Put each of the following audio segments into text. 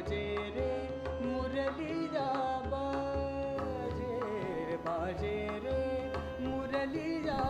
बाजे रे मुरलिया बाजे रे बाजे रे मुरलिया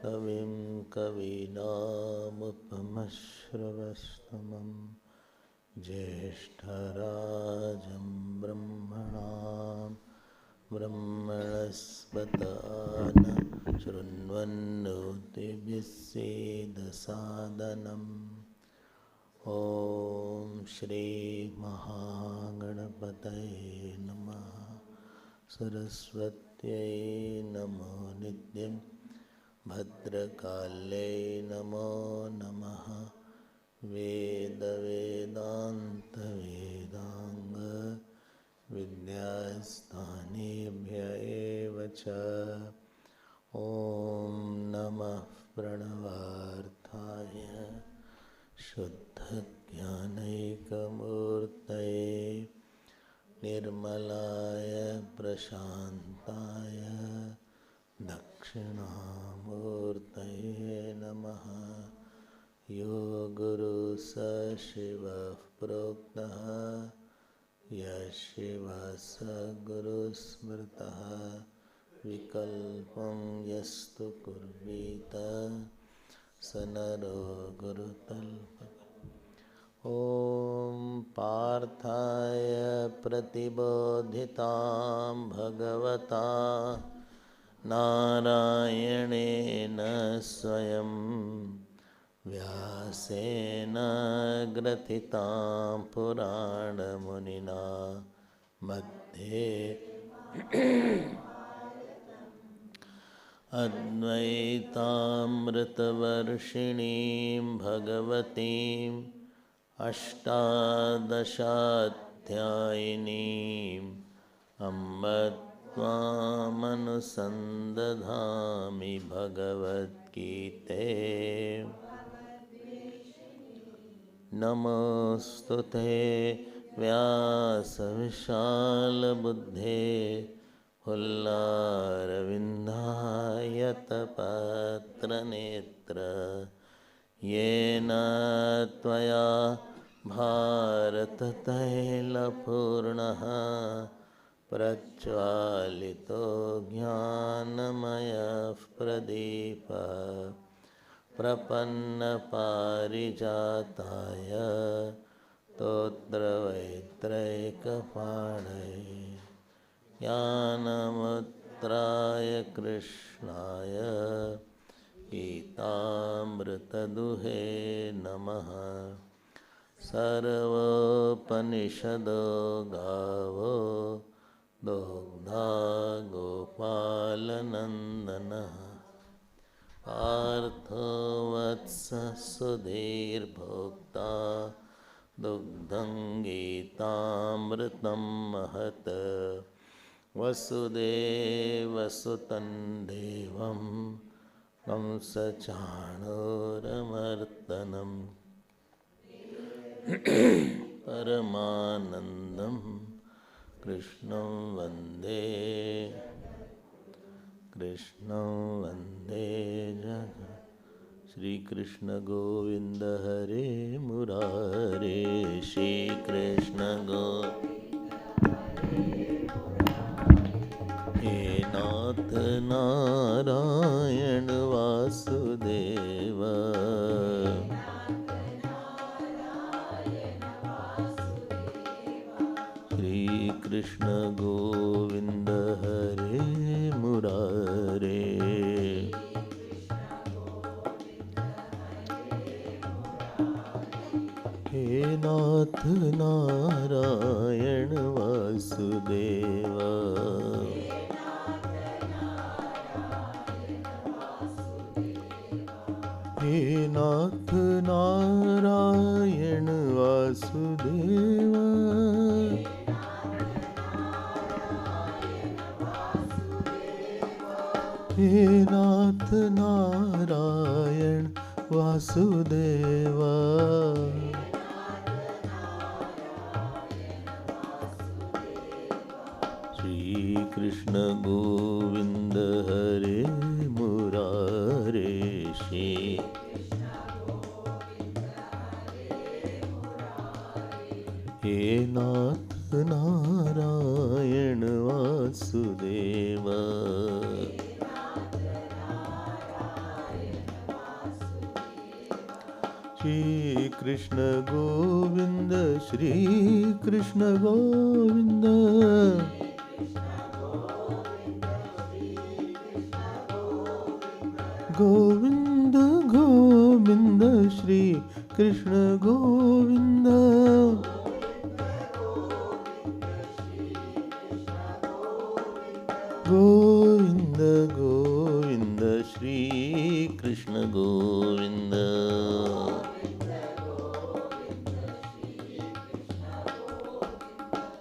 कविं कवीनामुपमश्रवस्तमं ज्येष्ठराजं ब्रह्मणां ब्रह्मणस्पत शृण्वन्नोतिभिस्सेदसादनम् ॐ श्रीमहागणपतये नमः। सरस्वत्यै नमो नित्यं भद्रकाल्यै नमो नमः। वेदवेदान्तवेदाङ्ग विद्यास्थानेभ्य एव च। ॐ नमः प्रणवार्थाय शुद्धज्ञानैकमूर्तये निर्मलाय प्रशान्ताय दक्षिणामूर्तये नमः। यो गुरुः स शिवः प्रोक्तः यः शिवः स गुरुः स्मृतः विकल्पं यस्तु कुर्वीत स नरो गुरुतल्पः। ॐ पार्थाय प्रतिबोधितां भगवता नारायणेन स्वयं व्यासेन ग्रथितां पुराणमुनिना मध्ये अद्वैतामृतवर्षिणीं भगवतीम् अष्टादशाध्यायिनीम् अम्ब त्वामनुसन्दधामि भगवद्गीते। नमोऽस्तुते व्यासविशालबुद्धे फुल्लारविन्दायतपत्रनेत्र येन त्वया भारततैलपूर्णः प्रज्वालितो ज्ञानमयः प्रदीपः प्रपन्नपारिजाताय स्तोत्रवैत्रैकपाणये ज्ञानमुद्राय कृष्णाय गीतामृतदुहे नमः। सर्वोपनिषदो गावो दोग्धा गोपालनन्दनः पार्थो वत्सः सुधीर्भोक्ता दुग्धं गीतामृतं महत्। वसुदेवसुतं देवं कंसचाणूरमर्दनं परमानन्दं कृष्णं वन्दे जगत्। श्रीकृष्ण गोविन्द हरे मुरारे श्रीकृष्ण हे नाथ नारायण वासुदेव श्रीकृष्ण गोविन्द हरे मुरारे। हे नाथ नारायण वासुदेव हे नाथ नारायण वासुदेवा, हे नाथ नारायण वासुदेवा, श्री कृष्ण गोविंद हरे मुरारे, श्री हे नाथ नारायण वासुदेवा, श्री कृष्ण गोविंद, श्री कृष्ण गोविंद, गोविंद गोविंद श्री कृष्ण गोविंद, गोविंद गोविंद श्री कृष्ण गोविंद,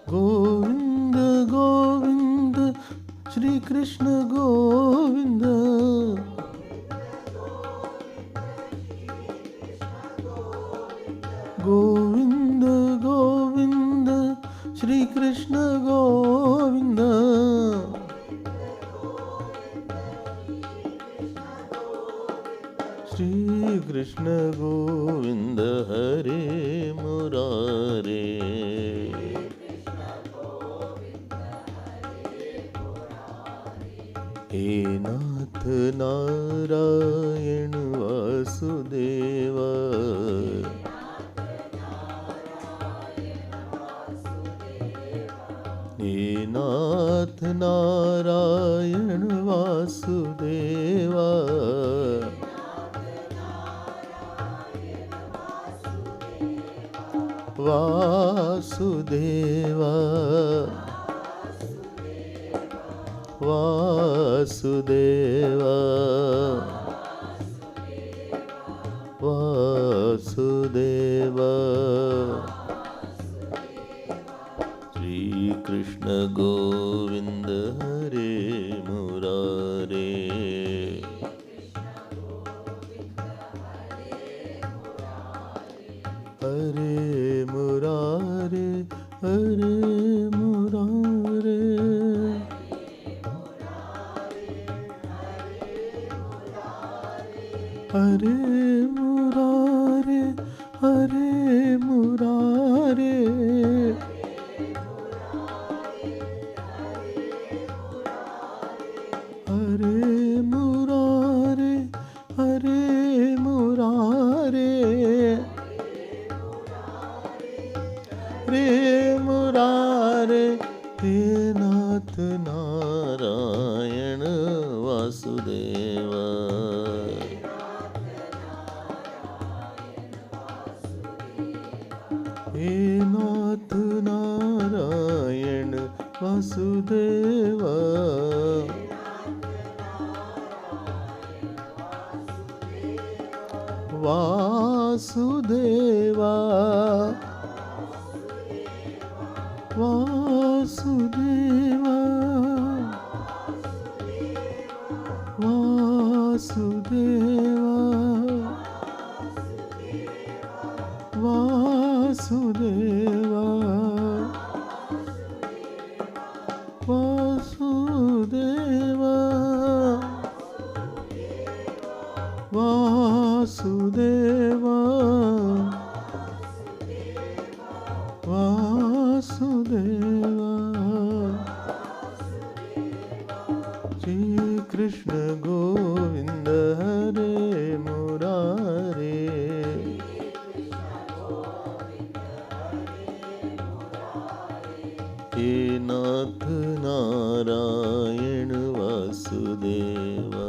गोविंद गोविंद श्री कृष्ण गोविंद, गोविंद गोविंद श्री कृष्ण गोविंद, श्री कृष्ण गोविंद हरे मुरारे, हे नाथ नारायण वासुदेवा, हे नाथ नारायण वासुदेवा, वासुदेवा, वासुदेवा, वासुदेवा, श्री कृष्ण गोविंद हरे मुरारे, हरे मुरारे, हरे मुरारे, हरे मुरारे, हरे मुरारे, हरे मुरारे, हरे मुरारे, रे मुरारे, हे नाथ नारायण वासुदेवा, हे नाथ नारायण वासुदेवा, वासुदेवा, वासुदेवा, वासुदेवा, वासुदेवा, वासुदेवा, वासुदेवा, वासुदेवा, श्री कृष्ण गोविंद हरे मुरारे, हे नाथ नारायण वासुदेवा,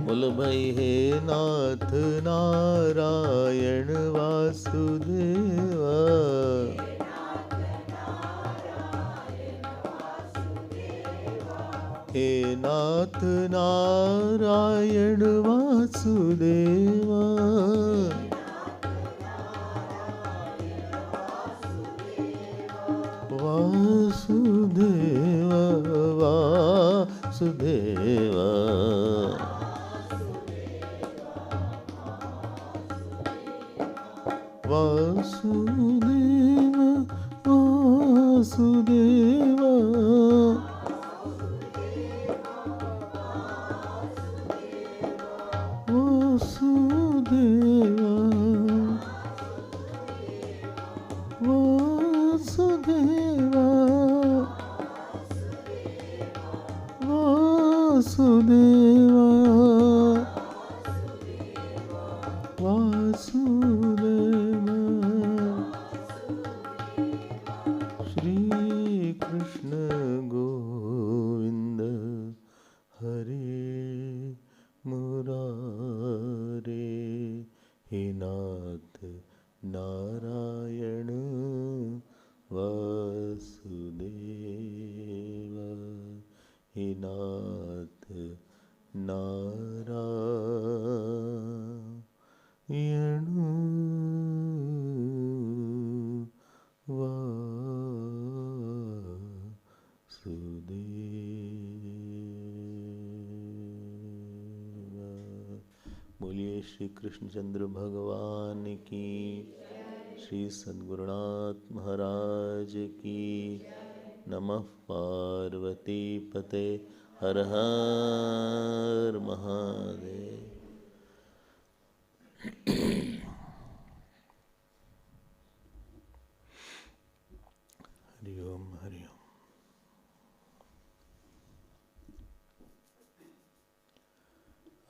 बोलो भाई हे नाथ नारायण वासुदेवा, हे नाथ नारायण वासुदेवा वासुदेवा वासुदेवा वासुदेवा वासुदेवा वासुदेवा वासुदेवा वासुदेवा वासुदेवा श्री कृष्ण गोविंद हरे मुरारे हे नाथ नारायण वासुदेव हे नाथ नारायण वासुदेव। बोलिए श्री कृष्णचंद्र भगवान की, श्री सद्गुरुनाथ महाराज की। नमः पार्वती पते, हर हर महादेव। हरि ओम हरि ओम।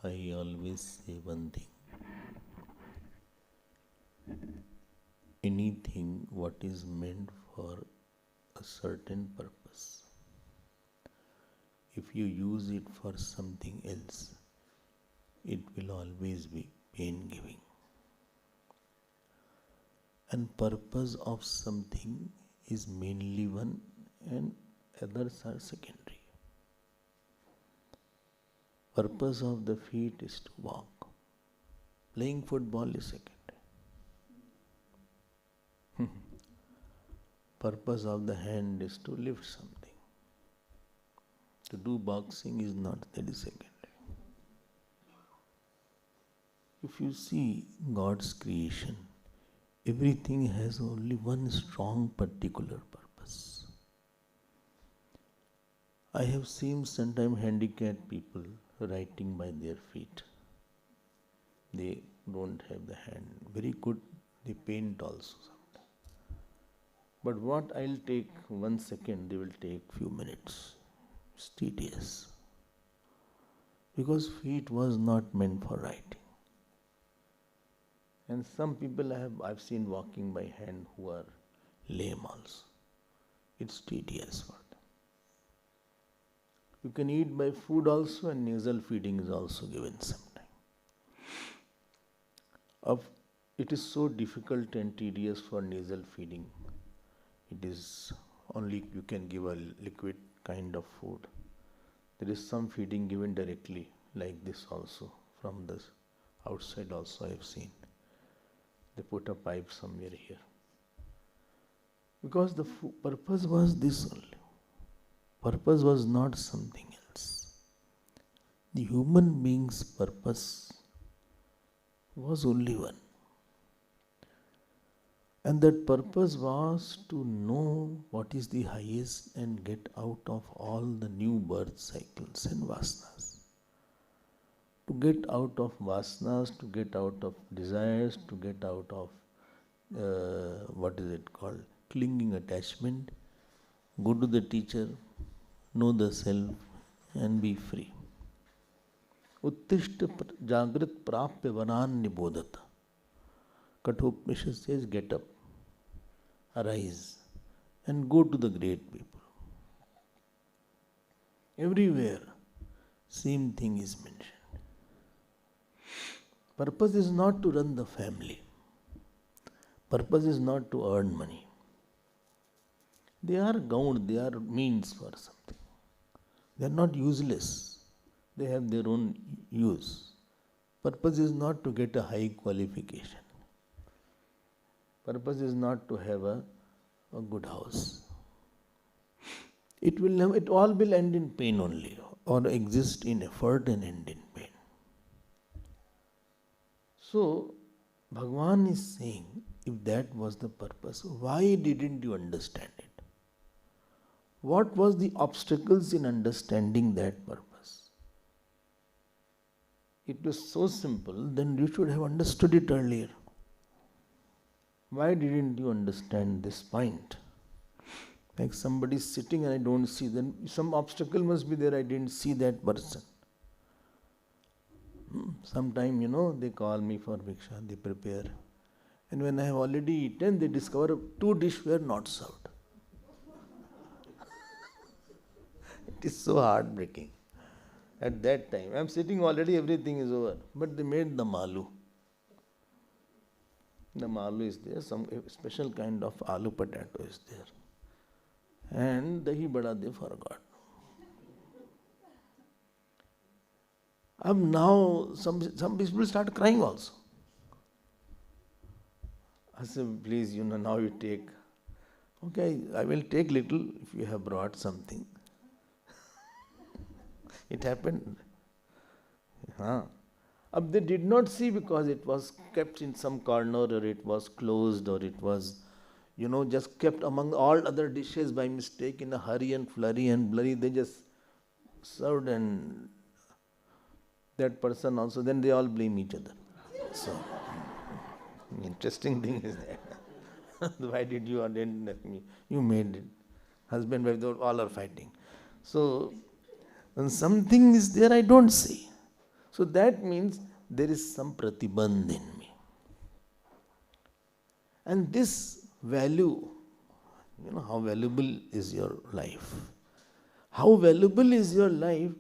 I always say one thing. Anything what is meant for a certain purpose, if you use it for something else, it will always be pain giving. And purpose of something is mainly one and others are secondary. Purpose of the feet is to walk. Playing football is secondary. Purpose of the hand is to lift something. To do boxing is not that is secondary. If you see God's creation, everything has only one strong particular purpose. I have seen sometimes handicapped people writing by their feet. They don't have the hand. Very good, they paint also sometimes. But what I'll take 1 second, they will take few minutes. It's tedious. Because feet was not meant for writing. And some people I've seen walking by hand who are lame also. It's tedious for them. You can eat by food also, and nasal feeding is also given sometime. It is so difficult and tedious for nasal feeding. It is only you can give a liquid kind of food. There is some feeding given directly, like this also, from the outside also I have seen. They put a pipe somewhere here. Because the purpose was this only. Purpose was not something else. The human being's purpose was only one. And that purpose was to know what is the highest and get out of all the new birth cycles and vasanas. To get out of vasanas, to get out of desires, to get out of clinging attachment, go to the teacher, know the self and be free. Uttishta jagrat prapya vanan nibodhata. Kathopanishad says, get up, arise, and go to the great people. Everywhere, same thing is mentioned. Purpose is not to run the family. Purpose is not to earn money. They are gound, they are means for something. They are not useless. They have their own use. Purpose is not to get a high qualification. Purpose is not to have a good house. It all will end in pain only, or exist in effort and end in pain. So, Bhagavan is saying, if that was the purpose, why didn't you understand it? What was the obstacles in understanding that purpose? It was so simple, then you should have understood it earlier. Why didn't you understand this point? Like somebody is sitting and I don't see, then some obstacle must be there, I didn't see that person. Sometime, they call me for Bhiksha, they prepare. And when I have already eaten, they discover 2 dishes were not served. It is so heartbreaking. At that time, I am sitting already, everything is over. But they made the malu. The malu is there, some special kind of aloo potato is there. And dahi bada they forgot. Now some people start crying also. I said, please, now you take. Okay, I will take little if you have brought something. It happened. They did not see because it was kept in some corner, or it was closed, or it was, just kept among all other dishes by mistake in a hurry and flurry and blurry. They just served, and that person also, then they all blame each other. So, interesting thing is that. Why did you didn't let me? You made it. Husband, wife, all are fighting. So, when something is there, I don't see. So that means there is some pratibandh in me. And this value, how valuable is your life? How valuable is your life?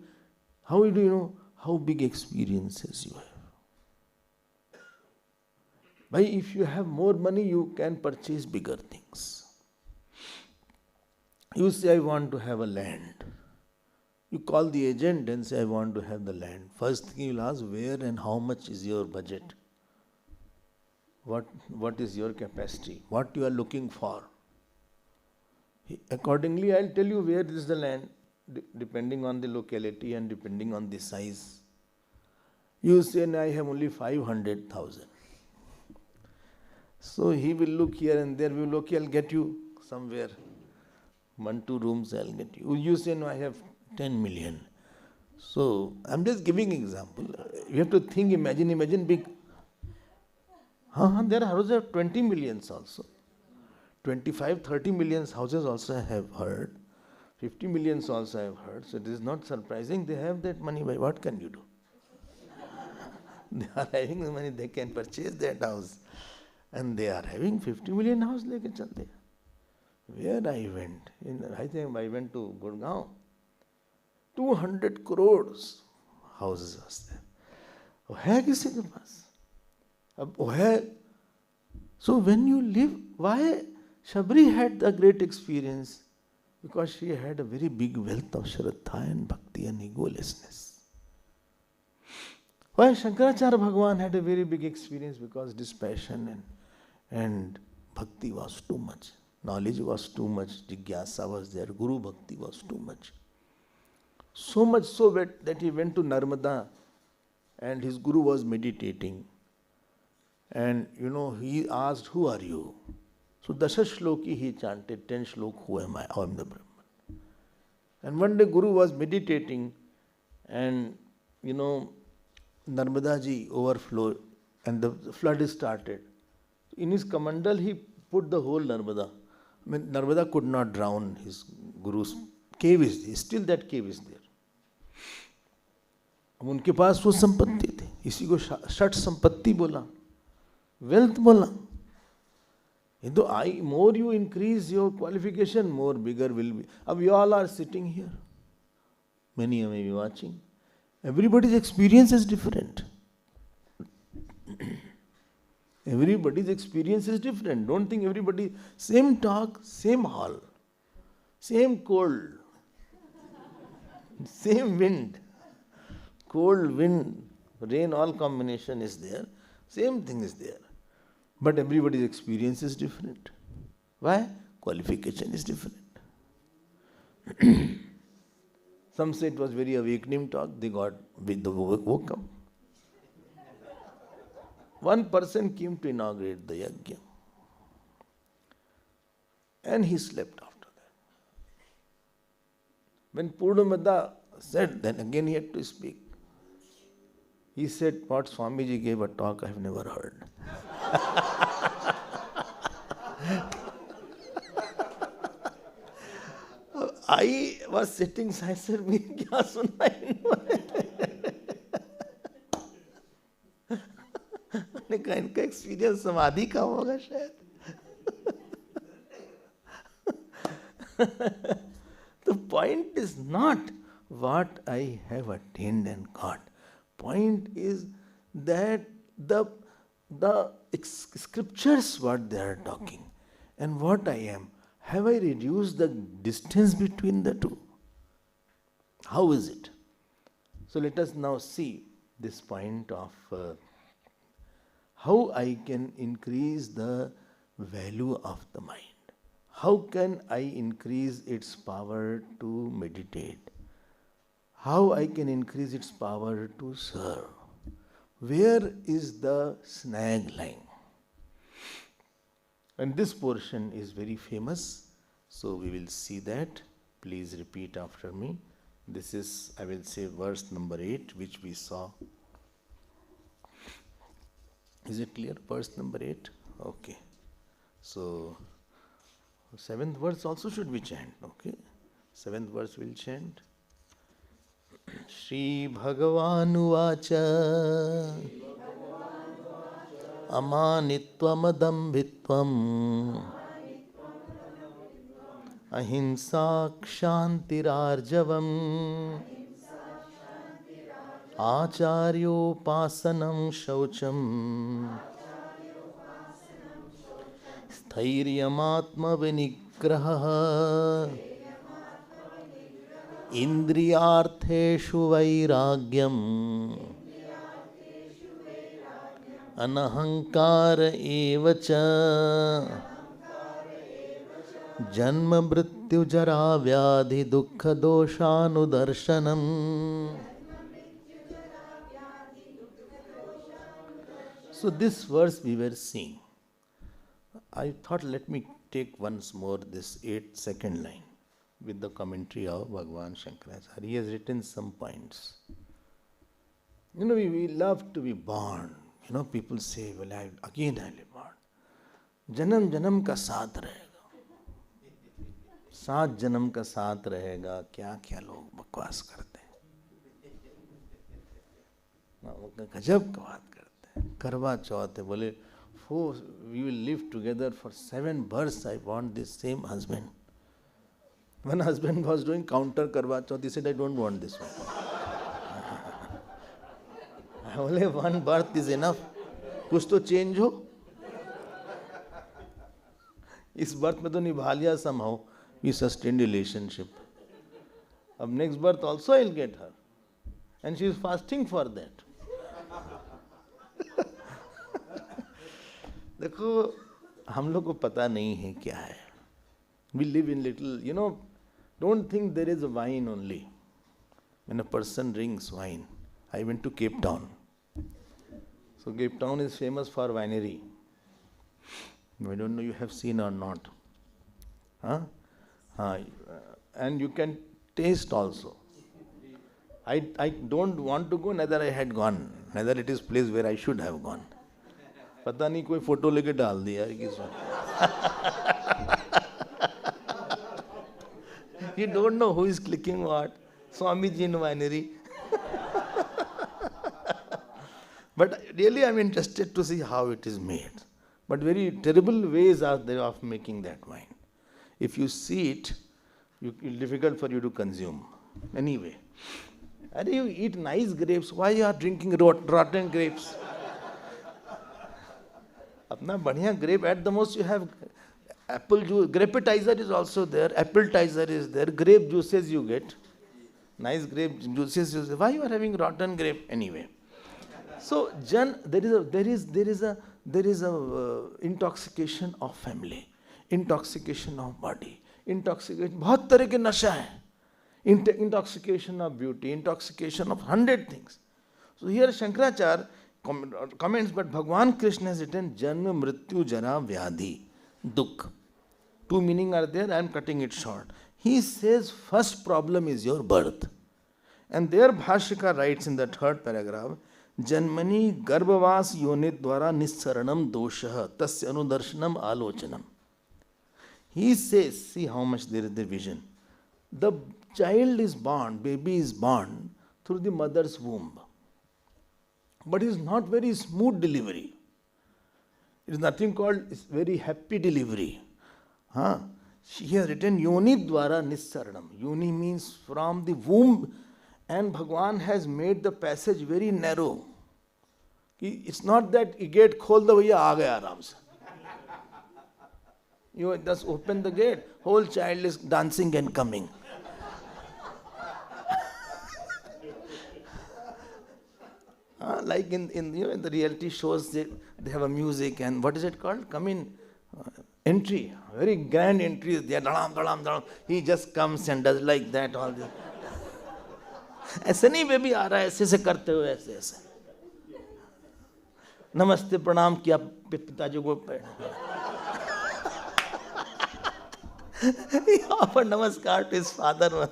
How do you know how big experiences you have? Why, if you have more money, you can purchase bigger things. You say, I want to have a land. You call the agent and say, I want to have the land. First thing you'll ask, where and how much is your budget? What is your capacity? What you are looking for? Accordingly, I'll tell you where is the land, depending on the locality and depending on the size. You say, I have only 500,000. So he will look here and there. We will look, I'll get you somewhere. 1-2 rooms, I'll get you. You say, I have 10 million. So, I'm just giving example. You have to think, imagine big. There are houses of 20 millions also. 25, 30 millions houses also I have heard. 50 millions also I have heard. So, it is not surprising. They have that money. By what can you do? They are having the money. They can purchase that house. And they are having 50 million house. Where I went? I think I went to Gurgaon. 200 crores houses was there. वो है किसी के पास? अब वो है. So when you live, why Shabri had the great experience? Because she had a very big wealth of Shraddha and Bhakti and egolessness. Why Shankaracharya Bhagavan had a very big experience? Because dispassion and Bhakti was too much. Knowledge was too much. Jigyasa was there. Guru Bhakti was too much. So much so that he went to Narmada and his guru was meditating. And he asked, who are you? So Dasha Shloki he chanted, 10 shlok, who am I? I am the Brahman. And one day Guru was meditating and Narmada ji overflowed and the flood started. In his kamandal he put the whole Narmada. Narmada could not drown his Guru's cave is there. Still that cave is there. अब उनके पास वो संपत्ति थी, इसी को षट संपत्ति बोला, wealth बोला. More you increase your qualification, more bigger will be. अब you all are sitting here. Many may be watching. Everybody's experience is different. Everybody's experience is different. Don't think everybody, same talk, same hall, same cold. Same wind, cold wind, rain, all combination is there. Same thing is there. But everybody's experience is different. Why? Qualification is different. Some say it was very awakening talk, they got with the woke up. One person came to inaugurate the yajna. And he slept after that. When Purnamada said, then again he had to speak. He said, what Swamiji gave a talk I have never heard. I was sitting, I said, "Me kya suna इन्होंने?" मैंने कहा इनका experience समाधि का होगा शायद. The point is not what I have attained and got. Point is that the scriptures what they are talking and what I am. Have I reduced the distance between the two? How is it? So let us now see this point of how I can increase the value of the mind. How can I increase its power to meditate? How I can increase its power to serve? Where is the snag lying? And this portion is very famous, so we will see that. Please repeat after me. This is, I will say, verse number 8, which we saw. Is it clear? Verse number 8? Okay. So, 7th verse also should be chant, okay? 7th verse will chant. Shri Bhagavanu Vacha Amanitvam Adambhitvam Ahimsa Kshantirarjavam Acharyopasanam Shaucham Sthairyamatma Vinigraha Indriyartheshu Vairagyam Anahankara evacha Janma Mrityu Jara Vyadhi Dukkha Doshanudarshanam. So this verse we were seeing. I thought let me take once more this 8th line with the commentary of Bhagavan Shankaracharya. He has written some points. We love to be born. People say, well, again I'll be born. Janam janam ka saath rahega. 7 janam ka saath rahega. क्या लोग बकवास करते हैं. गजब का बात करते हैं. करवा चौथ है. बोले, we will live together for 7 births. I want this same husband. One husband was doing counter karwa chauth. He said, I don't want this one. Only 1 birth is enough. कुछ तो change हो. इस birth में तो निभा लिया somehow. We sustained relationship. अब next birth also I'll get her. And she is fasting for that. देखो हम लोग को पता नहीं है क्या है. We live in little, don't think there is a wine only. When a person drinks wine, I went to Cape Town. So Cape Town is famous for winery. I don't know you have seen or not. And you can taste also. I don't want to go, neither I had gone. Neither it is place where I should have gone. पता नहीं कोई photo लेके डाल दिया है किस वक्त. You don't know who is clicking what. Swamiji in winery. But really I am interested to see how it is made. But very terrible ways are there of making that wine. If you see it, it is difficult for you to consume. Anyway, and you eat nice grapes, why you are drinking rotten grapes? Apna badhiya grape, at the most you have apple juice. Grapetizer is also there, appletizer is there, grape juices you get. nice grape juices. Why you are having rotten grape anyway? So, there is a intoxication of family, intoxication of body, intoxication. बहुत तरह के नशा है. Intoxication of beauty, intoxication of 100 things. So here Shankaracharya comments, but Bhagwan Krishna has written Janma Mrityu Jara Vyadhi Dukh. Two meanings are there, I am cutting it short. He says first problem is your birth. And there Bhashika writes in the third paragraph, Janmani Garbhavas Yonit Dwara Nissaranam Doshaha Tasya Anudarshanam Alochanam. He says, see how much there is the vision. The child is born, baby is born through the mother's womb. But it is not very smooth delivery. It is nothing called very happy delivery. She has written Yoni Dwara Nissaranam. Yoni means from the womb, and Bhagwan has made the passage very narrow. It's not that you gate khol do bhaiya aa gaya aaram se. You just open the gate, whole child is dancing and coming. Like in the reality shows, they have a music, and what is it called? Come in, entry, very grand entry. They are dalam, dalam, dalam. He just comes and does like that, all this. ऐसे नहीं baby आ रहा है, ऐसे से करते हुए ऐसे ऐसे. नमस्ते प्रणाम किया पिताजी को. He offered namaskar to his father.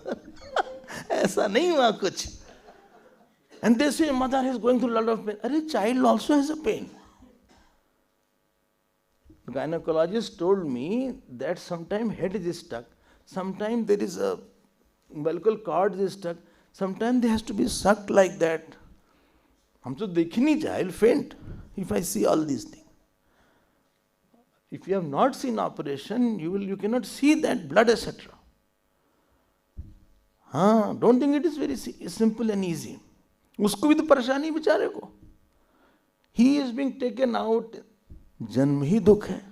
ऐसा नहीं हुआ कुछ. And they say mother is going through a lot of pain. Arey, child also has a pain. The gynecologist told me that sometimes head is stuck, sometimes there is a umbilical cord is stuck, sometimes they has to be sucked like that. हम तो देख ही नहीं जाए, I'll faint if I see all these things. If you have not seen operation, you cannot see that blood, etc. Don't think it is very simple and easy. उसको भी तो परेशानी बेचारे को. He is being taken out. जन्म ही दुख है.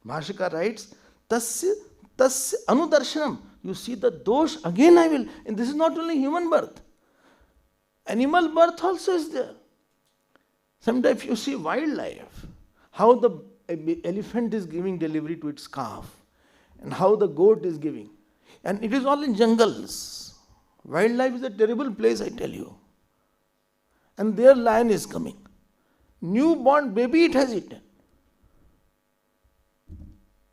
Bhashika writes, tasya anudarshanam. You see the dosh, again I will. And this is not only human birth. Animal birth also is there. Sometimes you see wildlife, how the elephant is giving delivery to its calf, and how the goat is giving. And it is all in jungles. Wildlife is a terrible place, I tell you. And their lion is coming. Newborn baby it has eaten.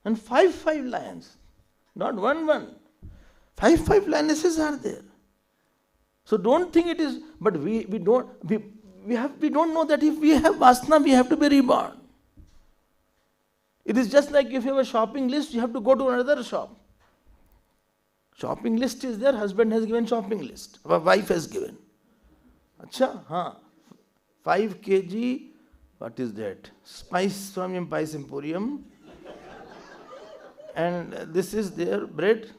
And five lions. Not one. Five lionesses are there. So don't think it is, but we don't know that if we have vasana, we have to be reborn. It is just like if you have a shopping list, you have to go to another shop. Shopping list is there, husband has given shopping list, our wife has given. Acha, 5 kg, what is that? Spice, Swami Spice Emporium. And this is their bread,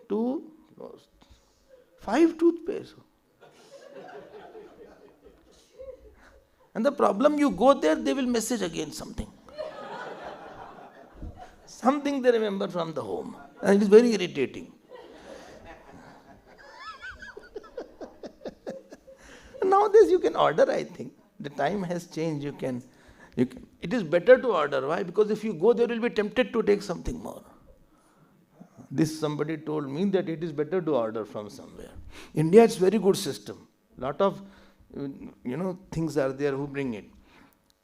5 toothpaste. And the problem, you go there, they will message again something. Something they remember from the home. And it is very irritating. Nowadays you can order, I think. The time has changed, you can. It is better to order. Why? Because if you go there, you will be tempted to take something more. Somebody told me that it is better to order from somewhere. India, it's very good system. Lot of, things are there who bring it.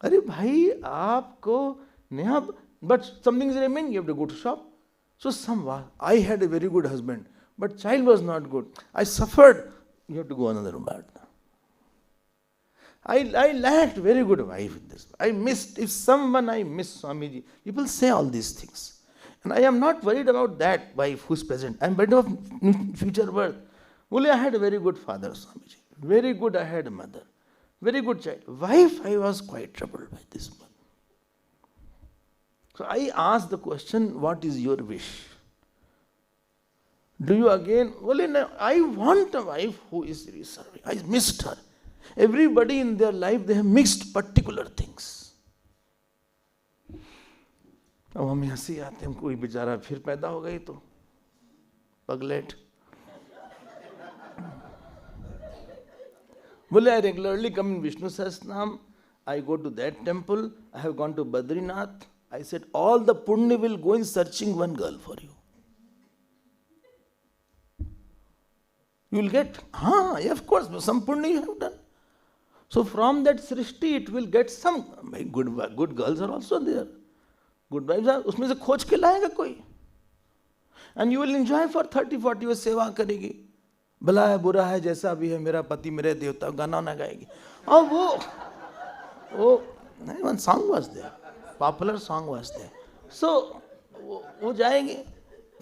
Arey bhai, aapko naha, but something is remaining, you have to go to shop. So I had a very good husband, but child was not good. I suffered. You have to go another room. I lacked very good wife in this. I missed Swamiji. People say all these things. And I am not worried about that wife who is present. I am worried about future birth. Only I had a very good father, Swamiji. Very good, I had a mother. Very good child. Wife, I was quite troubled by this one. So I asked the question, what is your wish? Do you again, I want a wife who is serving. I missed her. Everybody in their life, they have mixed particular things. अब हमें हंसी आते हैं, कोई बेचारा फिर पैदा हो गई तो Pagglait. Well, I regularly come in Vishnu Sahasranam. I go to that temple. I have gone to Badrinath. I said, all the punya will go in searching one girl for you. You will get, yeah, of course, some punya you have done. So from that srishti, it will get some good girls are also there. Good wives are, उसमें से खोज के लाएगा कोई. And you will enjoy for 30-40 years सेवा करेगी. भला है बुरा है जैसा भी है मेरा पति मेरे देवता गाना ना गाएगी. और वो one song was there, popular song was there. So वो जाएगी.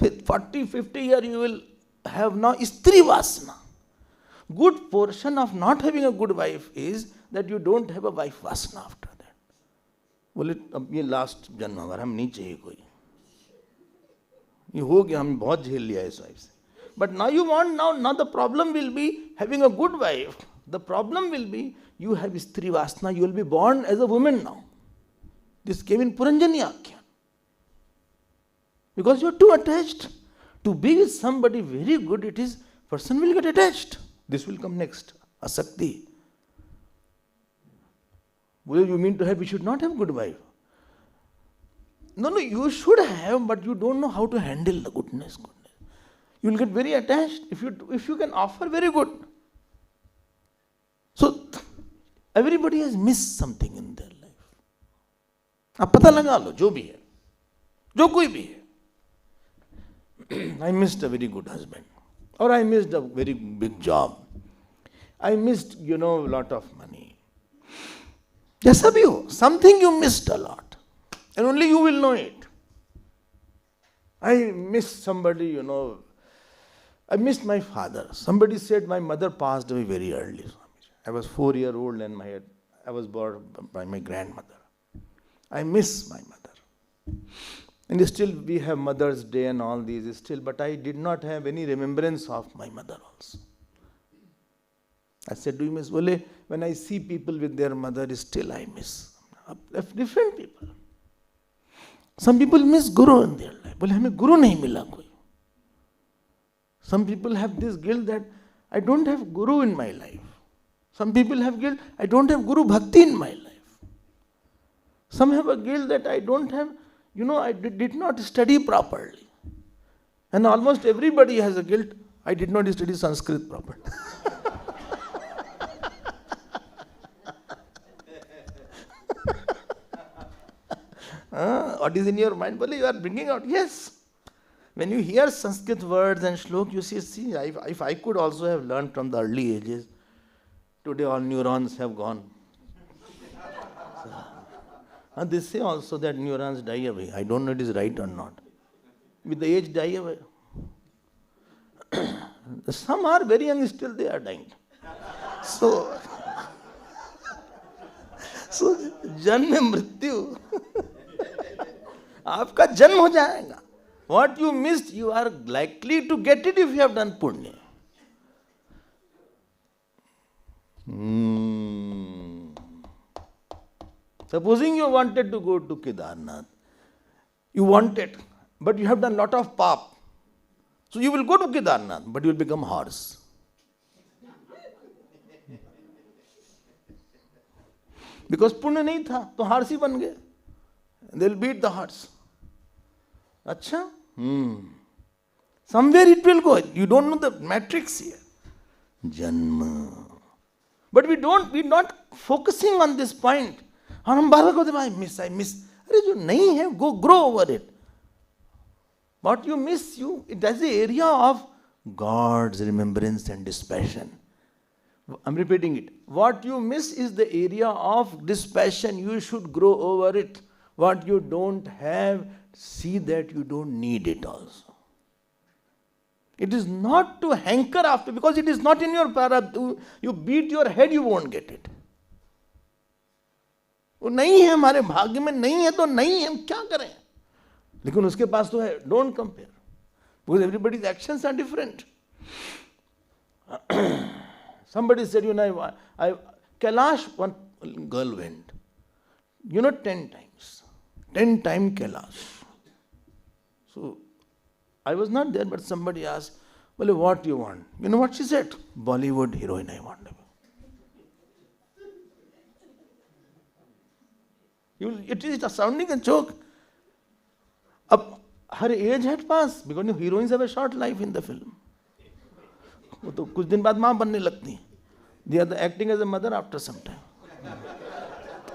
फिर 40-50 years you will have now stri vasana. Good portion of not having a good wife is that you don't have a wife vasana after that. बोले अब ये last जन्म हमारा, हम नहीं चाहिए कोई, ये हो गया, हम बहुत झेल लिया इस वाइफ से. But now you want, now the problem will be having a good wife. The problem will be you have stri vasana, you will be born as a woman now. This came in Puranjani Akhyan. Because you are too attached. To be with somebody very good, it is, person will get attached. This will come next. Asakti. Well, you mean to have, we should not have good wife? No, you should have, but you don't know how to handle the goodness. You will get very attached if you can offer very good. So, everybody has missed something in their life. आप पता लगा लो, जो भी है, जो कोई भी है. I missed a very good husband, or I missed a very big job. I missed, a lot of money. Jaisa bhi ho, something you missed a lot, and only you will know it. I missed somebody, I missed my father. Somebody said my mother passed away very early. I was 4 years old and I was born by my grandmother. I miss my mother. And still we have Mother's Day and all these still, but I did not have any remembrance of my mother also. I said, do you miss? When I see people with their mother, still I miss. Different people. Some people miss Guru in their life. हमें Guru नहीं मिला कोई. Some people have this guilt that I don't have Guru in my life. Some people have guilt, I don't have Guru Bhakti in my life. Some have a guilt that I don't have, I did not study properly. And almost everybody has a guilt, I did not study Sanskrit properly. What is in your mind? You are bringing out, yes. When you hear Sanskrit words and shlok, you see, if I could also have learned from the early ages, today all neurons have gone. And they say also that neurons die away. I don't know it is right or not. With the age, die away. Some are very young, still they are dying. So जन्म मृत्यु आपका जन्म हो जाएगा. What you missed, you are likely to get it if you have done punya. Supposing you wanted to go to Kedarnath, you wanted, but you have done lot of pap. So you will go to Kedarnath, but you will become horse. Because punya nahi tha, to horse ही बन गए. They will beat the horse. अच्छा? Somewhere it will go. You don't know the matrix here. Janma. But we're not focusing on this point. और हम बार बार कहते हैं I miss. अरे जो नहीं है, go grow over it. What you miss, that's the area of God's remembrance and dispassion. I'm repeating it. What you miss is the area of dispassion. You should grow over it. What you don't have, see that you don't need it also. It is not to hanker after, because it is not in your para. You beat your head, you won't get it. वो नहीं है हमारे भाग्य में, नहीं है तो नहीं है, हम क्या करें. लेकिन उसके पास तो है. Don't compare, because everybody's actions are different. Somebody said, Kailash, one girl went, 10 times. 10 times Kailash. So, I was not there, but somebody asked, what do you want? You know what she said? Bollywood heroine I want. It is sounding a joke. Her age had passed because heroines have a short life in the film. वो तो कुछ दिन बाद माँ बनने लगती हैं. They are acting as a mother after some time.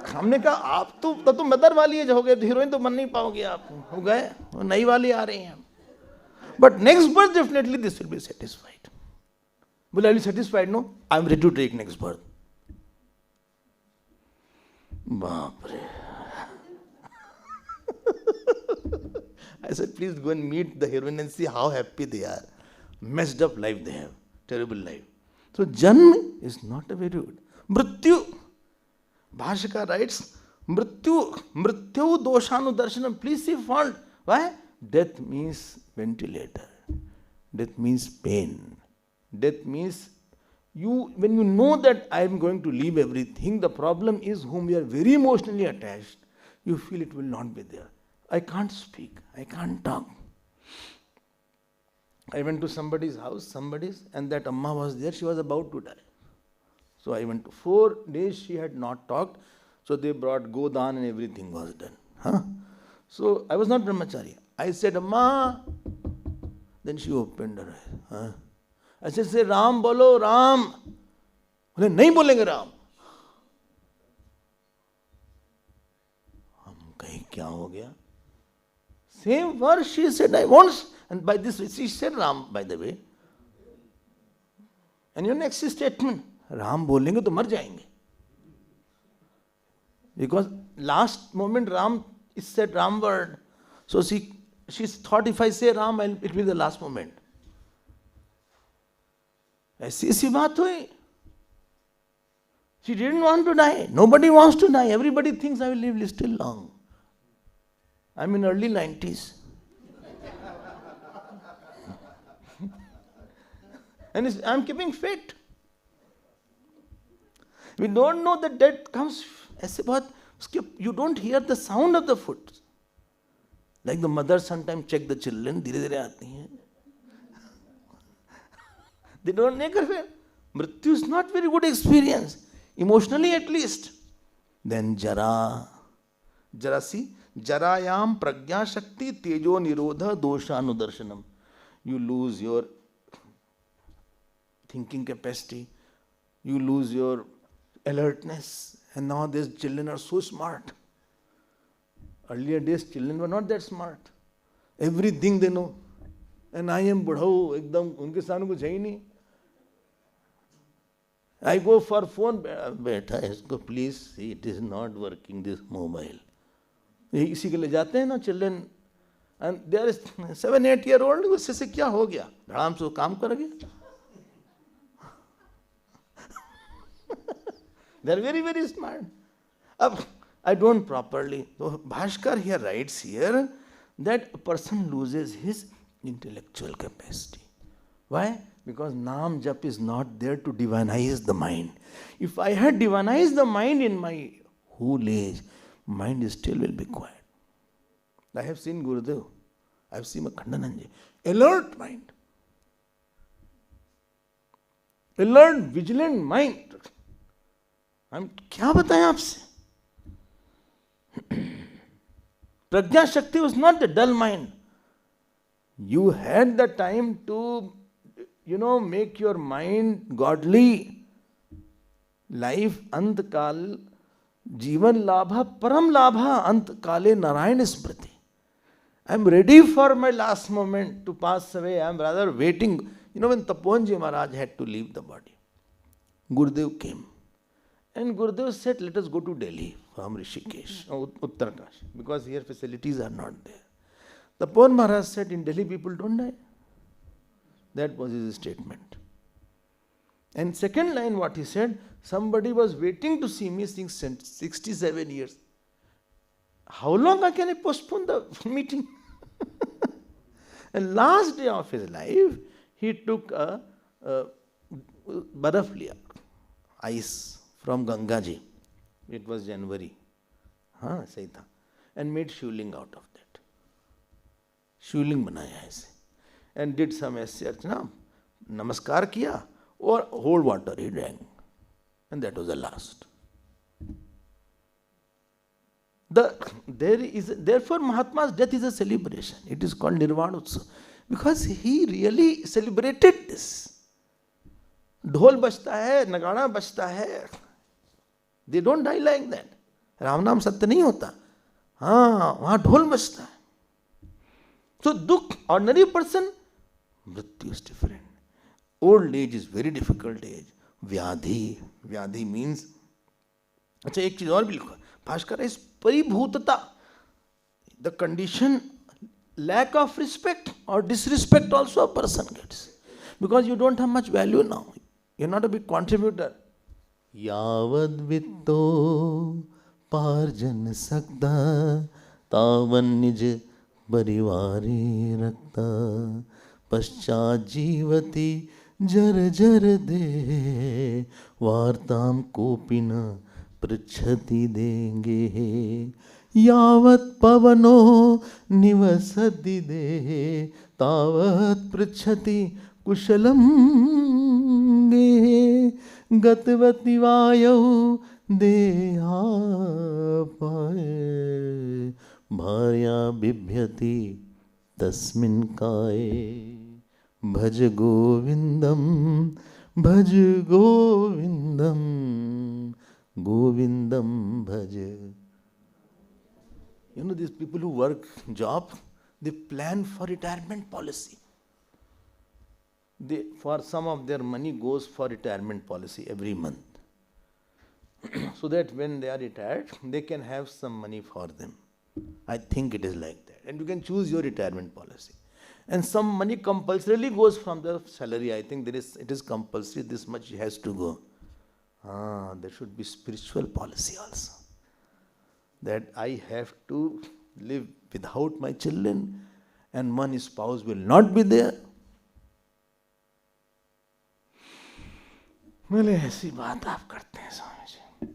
हमने कहा आप तो तब तो मदर वाली एज हो गए, हीरोइन तो बन नहीं पाओगे आप, हो गए, नई वाली आ रही हैं. But next birth definitely this will be satisfied. Will I be satisfied? No, I am ready to take next birth. बाप रे. I said, please go and meet the heroine and see how happy they are. Messed up life they have, terrible life. So Janm is not a very good. Mrityu. Bhashaka writes, Mrityu doshanu darshanam. Please see fault. Why? Death means ventilator. Death means pain. Death means when you know that I am going to leave everything, the problem is whom you are very emotionally attached, you feel it will not be there. I can't speak. I can't talk. I went to somebody's house, and that Amma was there. She was about to die. So I went to 4 days she had not talked. So they brought Godan and everything was done. So I was not brahmachari. I said, Amma. Then she opened her eyes. I said, say Ram bolo, Ram. बोले नहीं बोलेंगे राम. हम कहीं क्या हो गया? Same word she said, I want. And by this she said Ram, by the way. And your next statement, Ram बोलेंगे तो मर जाएंगे. Because last moment Ram is said Ram word. So she thought if I say Ram, it will be the last moment. ऐसी बात हुई. She didn't want to die. Nobody wants to die. Everybody thinks I will live still long. I'm in early 90s. And I'm keeping fit. We don't know that death comes. You don't hear the sound of the foot. Like the mother sometimes check the children. धीरे धीरे आती हैं. They don't make a fear. Mrityu is not very good experience. Emotionally at least. Then Jara. Jarasi. Jarayam pragya shakti tejo nirodha doshanudarshanam. You lose your thinking capacity. You lose your alertness. And now these children are so smart. Earlier days children were not that smart. Everything they know. And I am budhao, ekdam, unke सामने कुछ है ही नहीं. I go for phone, बैठा है इसको, please see, it is not working, this mobile. इसी के लिए जाते हैं ना children, and there is 7-8-year-old, उससे से क्या हो गया? धड़ाम से काम कर गया. They are very, very smart. I don't properly. So Bhaskar here writes here that a person loses his intellectual capacity. Why? Because Naam Jap is not there to divinize the mind. If I had divinized the mind in my whole age, mind still will be quiet. I have seen Gurudev. I have seen Khandananji. Alert mind. Alert, vigilant mind. हम क्या बताएं आपसे? Prajna Shakti was not a dull mind. You had the time to, make your mind godly. Life, ant kal, jivan labha, param labha, ant kale Narayan smriti. I am ready for my last moment to pass away. I am rather waiting. When Taponji Maharaj had to leave the body, Gurudev came. And Gurudev said, let us go to Delhi from Rishikesh, Uttarakhand, because here facilities are not there. Tapon Maharaj said, in Delhi people don't die. That was his statement. And second line what he said, somebody was waiting to see me since 67 years. How long can I postpone the meeting? And last day of his life, he took a baraf liya, ice from Ganga ji. It was January. सही था. And made shivling out of that. Shivling बनाया ऐसे. And did some ऐसे अर्चना, नमस्कार किया, और whole water he drank. And that was the last. Therefore Mahatma's death is a celebration. It is called Nirvana Utsav. Because he really celebrated this. ढोल बजता है, नगाड़ा बजता है. They don't die like that. Ram नाम सत्य नहीं होता. हाँ, वहाँ ढोल बजता है. So dukh, ordinary person, mrityu is different. Old age is very difficult age. Vyadhi means, अच्छा एक चीज और भी लिखो. Bhaskar is paribhutata. The condition, lack of respect or disrespect also a person gets. Because you don't have much value now. You're not a big contributor. Yavad vitto parjan sakta tavan nij परिवारे रक्ता पश्चात जीवति जर जर दे वार्ताम कोपि न पृच्छति देंगे यावत् पवनो निवसति दे तावत् पृच्छति कुशलम गे गतवति वायौ देहा पाए भार्या बिभ्यति तस्मिन् काये भज गोविंदम गोविंदम भज. You know, these people who work job, they plan for retirement policy. For some of their money goes for retirement policy every month. So that when they are retired, they can have some money for them. I think it is like that. And you can choose your retirement policy. And some money compulsorily goes from the salary. I think it is compulsory, this much has to go. There should be spiritual policy also. That I have to live without my children and one spouse will not be there. बोले ऐसी बात आप करते हैं स्वामी जी,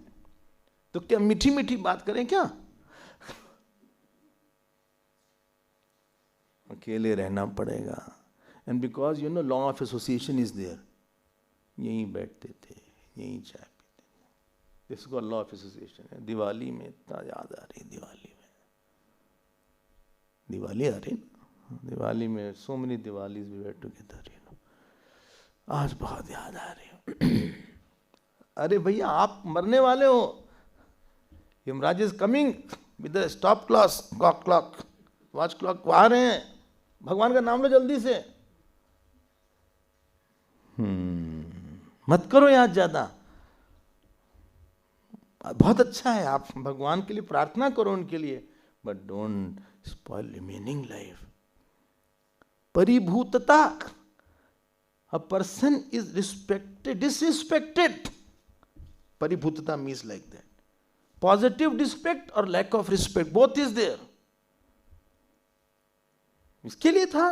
तो क्या मीठी मीठी बात करें क्या? अकेले रहना पड़ेगा. And because you know law of association is there. यहीं बैठते थे, यहीं चाय पीते थे. इसको लॉ ऑफ एसोसिएशन है. दिवाली में इतना याद आ रही. दिवाली आ रही ना. दिवाली में so many Diwalis we were together. आज बहुत याद आ रही. अरे भैया आप मरने वाले हो. Yamraj is coming with the stop clock watch clock आ रहे हैं. भगवान का नाम लो जल्दी से. मत करो याद ज्यादा. बहुत अच्छा है, आप भगवान के लिए प्रार्थना करो उनके लिए, but don't spoil remaining life. परिभूतता. A person is disrespected. Paribhutata means like that. Positive respect or lack of respect, both is there. इसके लिए था.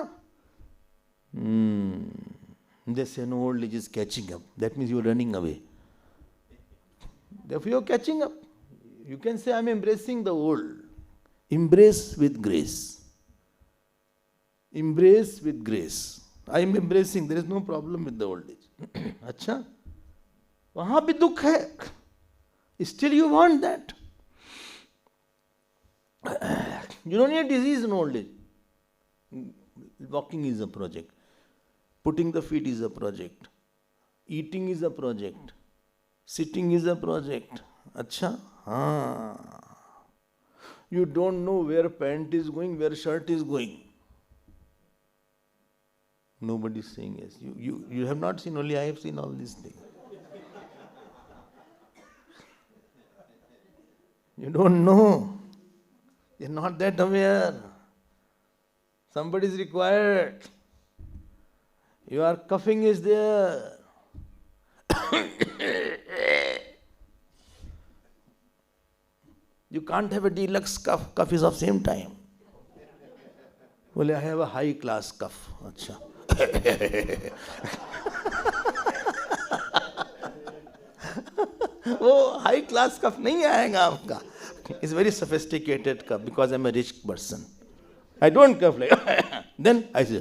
They say no, old age is catching up. That means you are running away. Therefore you are catching up. You can say I am embracing the old. Embrace with grace. Embrace with grace. I am embracing. There is no problem with the old age. अच्छा, वहां भी दुख है. Still you want that. You don't need disease in old age. Walking is a project. Putting the feet is a project. Eating is a project. Sitting is a project. अच्छा, हाँ. You don't know where pant is going, where shirt is going. Nobody is saying yes. You have not seen, only I have seen all these things. You don't know. You're not that aware. Somebody is required. Your coughing is there. You can't have a deluxe cough. Cough is of same time. Well, I have a high class cough. अच्छा. वो high class कफ नहीं आएगा आपका. It's very sophisticated cough because I am a rich person. I don't cough like then I say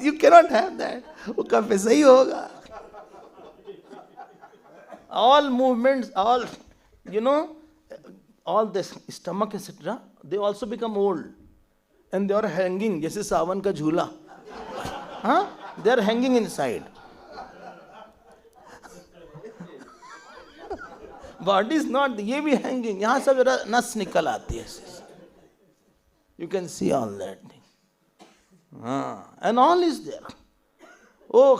you can not have that. वो cough ऐसा ही होगा. all movements, all, all this stomach, etc., they also become old. And they are hanging, जैसे सावन का झूला. Huh? They are hanging inside. Body is not, ये भी hanging. यहाँ सब जरा नस निकल आती है. You can see all that thing. And all is there. Oh,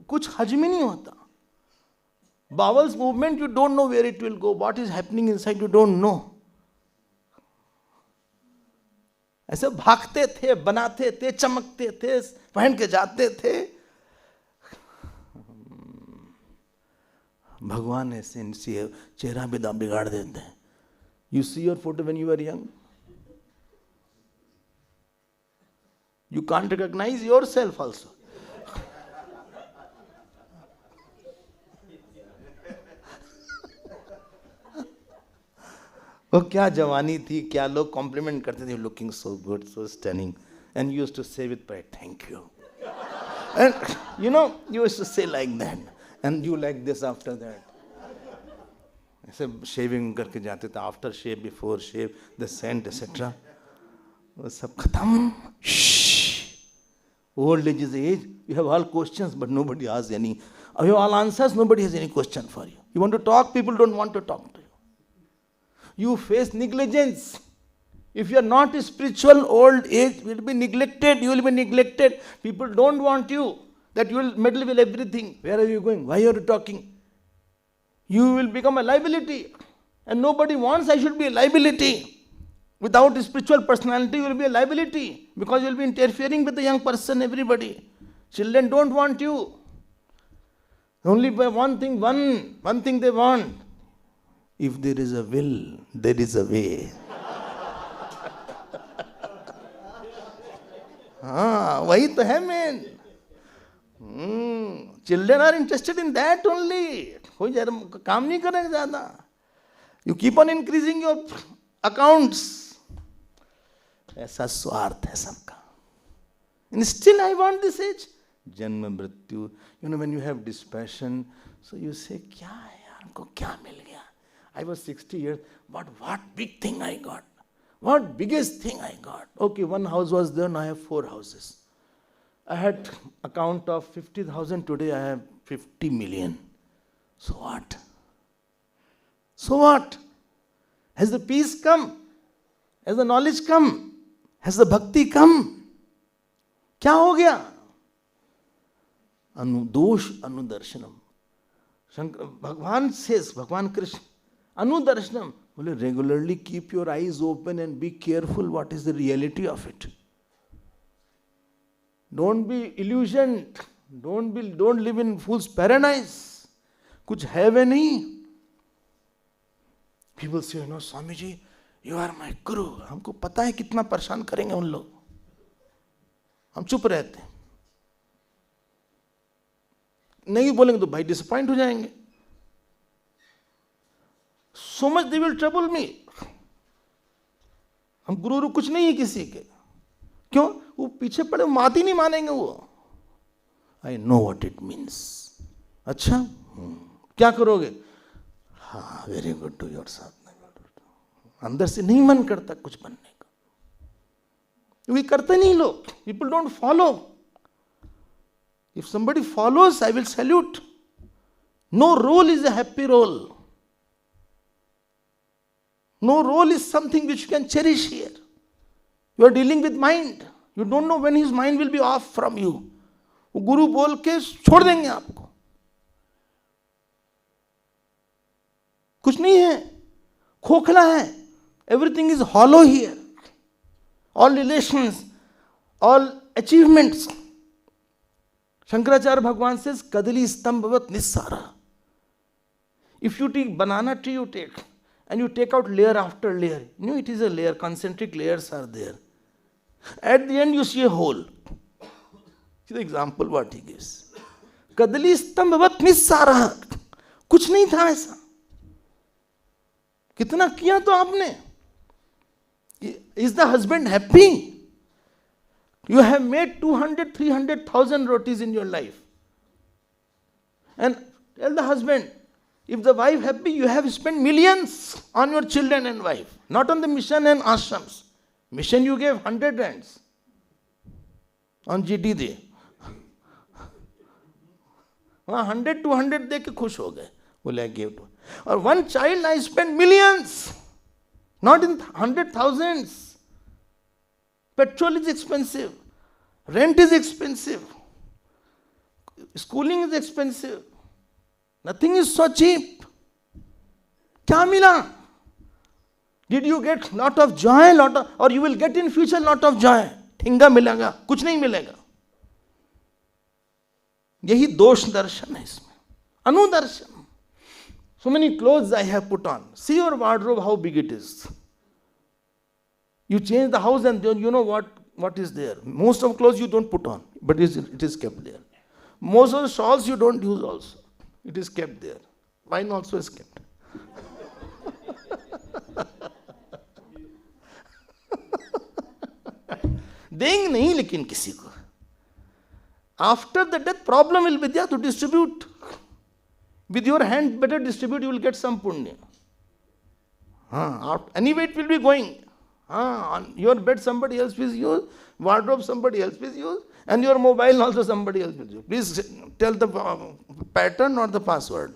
कुछ हजम ही नहीं होता. Bowels movement, you don't know where it will go. What is happening inside, you don't know. ऐसे भागते थे, बनाते थे, चमकते थे, पहन के जाते थे. भगवान ऐसे इनसे चेहरा भी बिगाड़ देते हैं. You see your photo when you were young? You can't recognize yourself also. वो क्या जवानी थी, क्या लोग कॉम्प्लीमेंट करते थे, looking so good, so stunning, and you used to say with pride, thank you. And you used to say like that, and you like this after that. ऐसे shaving करके जाते थे, after shave, before shave, the scent etcetera, वो सब खत्म. Old age is age. You have all questions, but nobody asks any. You have all answers, nobody has any question for you. You want to talk, people don't want to talk to you. You face negligence. If you are not spiritual, old age will be neglected. You will be neglected. People don't want you. That you will meddle with everything. Where are you going? Why are you talking? You will become a liability. And nobody wants I should be a liability. Without a spiritual personality, you will be a liability. Because you will be interfering with the young person, everybody. Children don't want you. Only by one thing they want. If there is a will, there is a way. वही तो है main. Children are interested in that only. कोई काम नहीं करेंगे ज़्यादा. You keep on increasing your accounts. ऐसा स्वार्थ है सबका. And still I want this age. जन्म मृत्यु. When you have dispassion, so you say, क्या है यार, हमको क्या मिल गया? I was 60 years, but what big thing I got? What biggest thing I got? Okay, one house was there, now I have 4 houses. I had account of 50,000, today I have 50 million. So what? So what? Has the peace come? Has the knowledge come? Has the bhakti come? क्या हो गया? अनुदोष अनुदर्शनम. Bhagwan says, Bhagwan Krishna, anudarshanam. Well, regularly keep your eyes open and be careful what is the reality of it. Don't be illusioned. Don't live in fool's paradise. कुछ है वे नहीं. People say, Swami ji, you are my guru. हमको पता है कितना परेशान करेंगे उन लोग. हम चुप रहते हैं. नहीं बोलेंगे तो भाई डिसअपॉइंट हो जाएंगे. So much they will trouble me. हम गुरु कुछ नहीं है किसी के. क्यों? वो पीछे पड़े, मात ही नहीं मानेंगे वो. I know what it means. अच्छा, क्या करोगे? हाँ, वेरी गुड, डू योर साथ. अंदर से नहीं मन करता कुछ बनने का. वे करते नहीं लोग. People don't follow. If somebody follows, I will salute. No role is a happy role. No role is something which you can cherish here. You are dealing with mind. You don't know when his mind will be off from you. वो गुरु बोल के छोड़ देंगे आपको. कुछ नहीं है, खोखला है. Everything is hollow here. All relations, all achievements. Shankaracharya Bhagwan says, Kadali stambhavat nissara. If you take banana tree, you take, and you take out layer after layer. It is a layer, concentric layers are there. At the end you see a hole. See the example what he gives. Kadali stambhavat nissara. कुछ नहीं था ऐसा. कितना किया तो आपने. Is the husband happy? You have made 200, 300,000 rotis in your life. And tell the husband, If the wife happy, you have spent millions on your children and wife, not on the mission and ashrams. Mission you gave 100 rands on GT Day. 100 200 दे के खुश हो गए, बोले I gave to. Or one child I spent millions, not in 100,000s. Petrol is expensive, rent is expensive, schooling is expensive. Nothing is so cheap. क्या मिला? Did you get lot of joy, or you will get in future lot of joy? ठिंगा मिलेगा, कुछ नहीं मिलेगा. यही दोष दर्शन है इसमें, अनुदर्शन. So many clothes I have put on. See your wardrobe, how big it is. You change the house and then you know what is there. Most of clothes you don't put on, but it is kept there. Most of the shawls you don't use also. It is kept there. Wine also is kept. देंगे नहीं लेकिन किसी को. After the death, problem will be there to distribute. With your hand, better distribute, you will get some punya. Anyway, it will be going. On your bed, somebody else will use. Wardrobe, somebody else will use. And your mobile also, somebody else will use. Please tell the pattern or the password.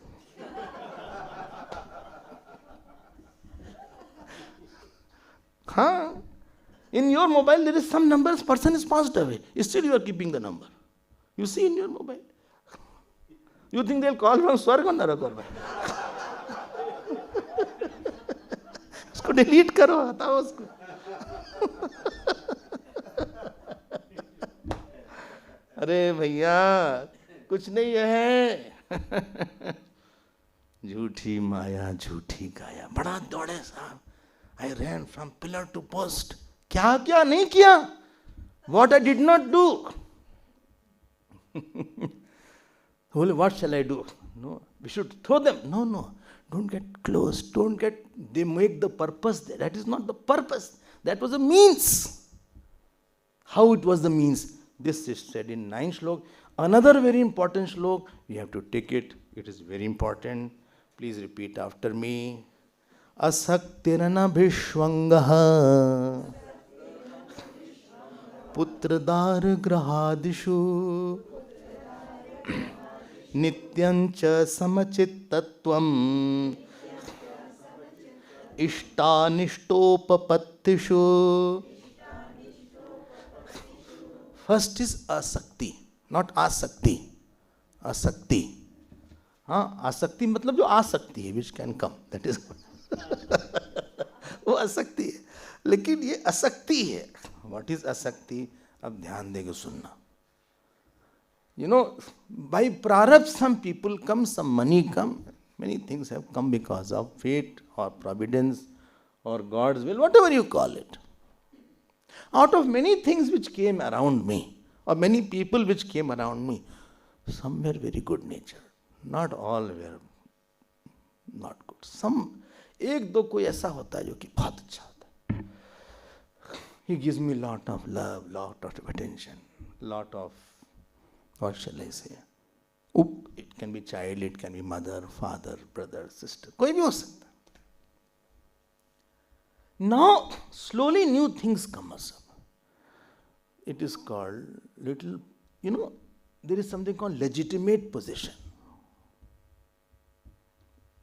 In your mobile, there is some number, person is passed away. Still, you are keeping the number. You see in your mobile. You think they'll call from Swarg or Narak? उसको delete करो, हटाओ उसको. अरे भैया कुछ नहीं है. झूठी माया झूठी काया. बड़ा दौड़े साहब. I ran from pillar to post. क्या क्या नहीं किया? What I did not do. What shall I do? No, we should throw them. No. Don't get close. They make the purpose there. That is not the purpose. That was a means. How it was the means? This is said in 9th shlok. Another very important shlok. We have to take it. It is very important. Please repeat after me. Asaktirana bhishwangaha putradar grahadishu nityancha samachittatvam ishtanishtopapatishu. First is asakti, not asakti. Asakti. आसक्ति मतलब जो आ सकती है, which can come. That is वो असक्ति है, लेकिन ये असक्ति है. What is असक्ति? अब ध्यान देके सुनना. You know, by prarabdha some people come, some money come, many things have come because of fate or providence or God's will, whatever you call it. Out of many things which came around me, or many people which came around me, some were very good natured. Not all were not good. Some, एक दो कोई ऐसा होता है जो कि बहुत अच्छा होता है. He gives me lot of love, lot of attention, lot of, what shall I say? It can be child, it can be mother, father, brother, sister. कोई भी हो सकता. Now, slowly new things come up. It is called little, there is something called legitimate possession.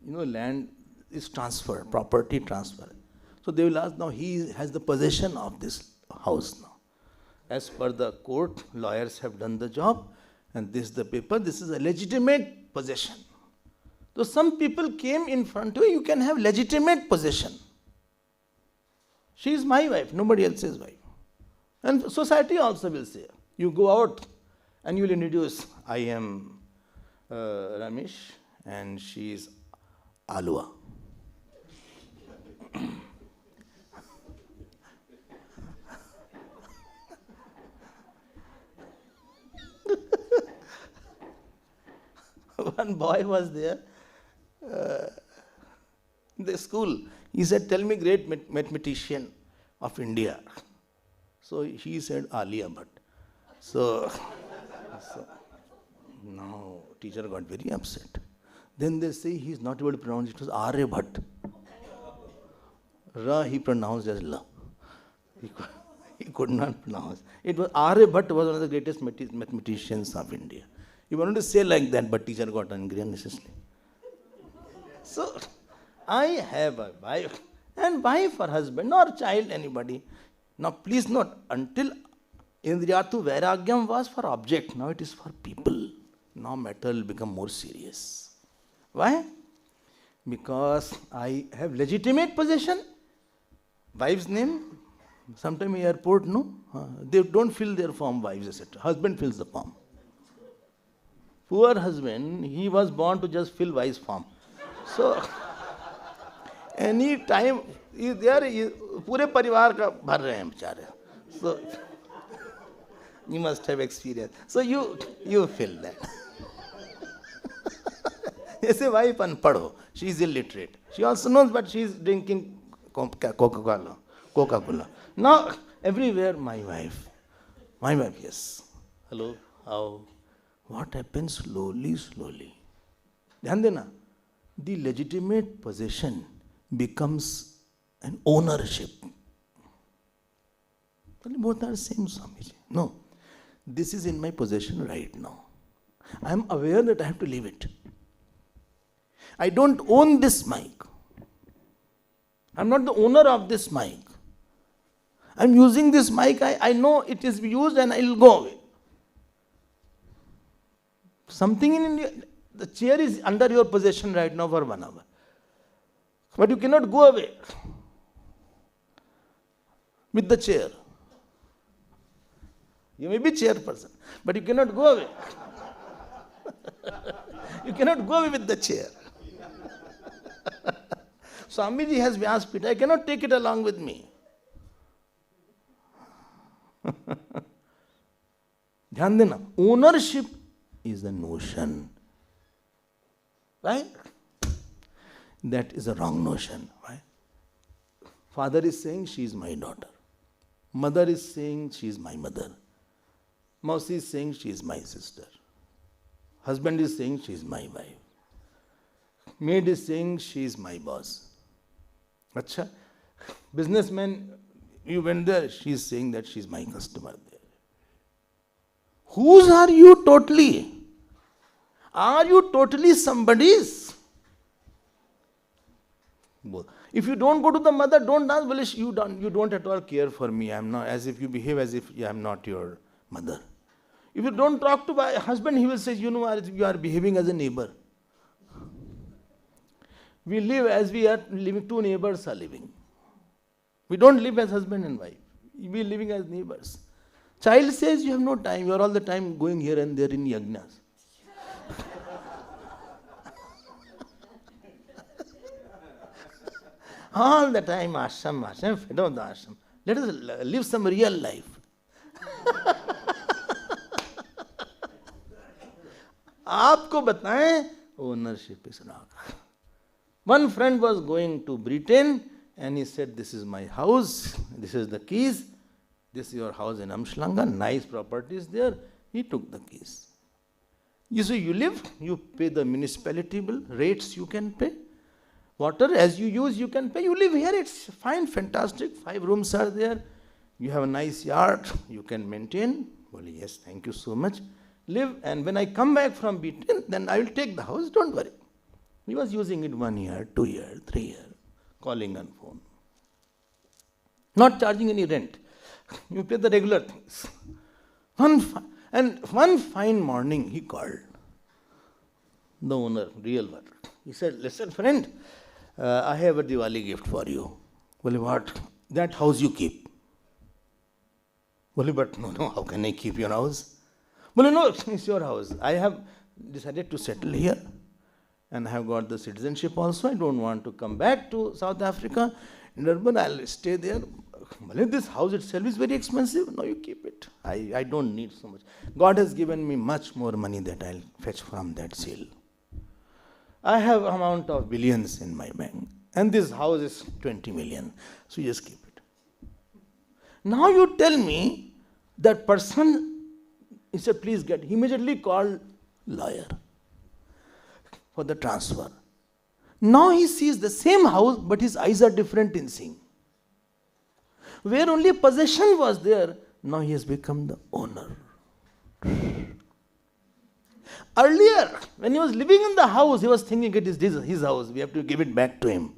Land is transferred, property transfer. So they will ask, now he has the possession of this house now. As per the court, lawyers have done the job, and this is the paper, this is a legitimate possession. So some people came in front of you can have legitimate possession. She is my wife, nobody else's wife. And society also will say, you go out and you will introduce, I am Ramesh and she is Alua. One boy was there in the school. He said, tell me great mathematician of India. So he said, Alia Bhatt. So now teacher got very upset. Then they say he is not able to pronounce it. It was Aryabhat. Ra he pronounced as La. He could not pronounce. It was Aryabhat was one of the greatest mathematicians of India. He wanted to say like that, but teacher got angry unnecessarily. So, I have a wife, and wife or husband or child, anybody. Now, please note, until Indriyatu Vairagyam was for object, now it is for people. Now matter will become more serious. Why? Because I have legitimate possession. Wife's name, sometime airport, no? They don't fill their form, wives, etc. Husband fills the form. Poor husband, he was born to just fill wife's form. So, any time, पूरे परिवार का भर रहे हैं बेचारे. So, you must have experience. So, you fill that. Jैसे wife अनपढ़ हो, she is illiterate. She also knows, but she is drinking Coca-Cola. Now, everywhere, my wife, yes. Hello, how? What happens slowly? ध्यान देना. The legitimate possession becomes an ownership. Both are same, Swamiji. No, this is in my possession right now. I am aware that I have to leave it. I don't own this mic. I am not the owner of this mic. I am using this mic. I know it is used and I will go away. Something in India, the chair is under your possession right now for 1 hour. But you cannot go away with the chair. You may be chairperson, but you cannot go away. You cannot go away with the chair. Swamiji has Vyasapita. I cannot take it along with me. Dhyan dena. Ownership is the notion. Right? That is a wrong notion. Why? Father is saying she is my daughter. Mother is saying she is my mother. Mausi is saying she is my sister. Husband is saying she is my wife. Maid is saying she is my boss. Acha. Businessman, you went there, she is saying that she is my customer there. Whose are you totally? Are you totally somebody's? If you don't go to the mother, don't ask, well, you don't at all care for me. I am not, as if you behave as if I am not your mother. If you don't talk to my husband, he will say, you are behaving as a neighbor. We live as we are living, two neighbors are living. We don't live as husband and wife. We are living as neighbors. Child says you have no time, you are all the time going here and there in yagnas. All the time ashram, fed of the ashram. Let us live some real life. आपको बताएं, ownership is wrong. One friend was going to Britain and he said, this is my house, this is the keys, this is your house in Amshlanga, nice properties there. He took the keys. You see, you live, you pay the municipality bill, rates you can pay. Water, as you use, you can pay. You live here, it's fine, fantastic. 5 rooms are there. You have a nice yard, you can maintain. Well, yes, thank you so much. Live, and when I come back from Britain, then I will take the house, don't worry. He was using it 1 year, 2 years, 3 years, calling on phone. Not charging any rent. You pay the regular things. One fine morning, he called the owner, real one. He said, listen friend, I have a Diwali gift for you. Well, what? That house you keep. Well, but no, how can I keep your house? Well, no, it's your house. I have decided to settle here and I have got the citizenship also. I don't want to come back to South Africa. In Durban, I'll stay there. Well, this house itself is very expensive. No, you keep it. I don't need so much. God has given me much more money that I'll fetch from that sale. I have amount of billions in my bank. And this house is 20 million. So you just keep it. Now you tell me that person, he said, please get. He immediately called lawyer. for the transfer. Now he sees the same house, but his eyes are different in seeing. Where only possession was there, now he has become the owner. Earlier, when he was living in the house, he was thinking it is his house, we have to give it back to him.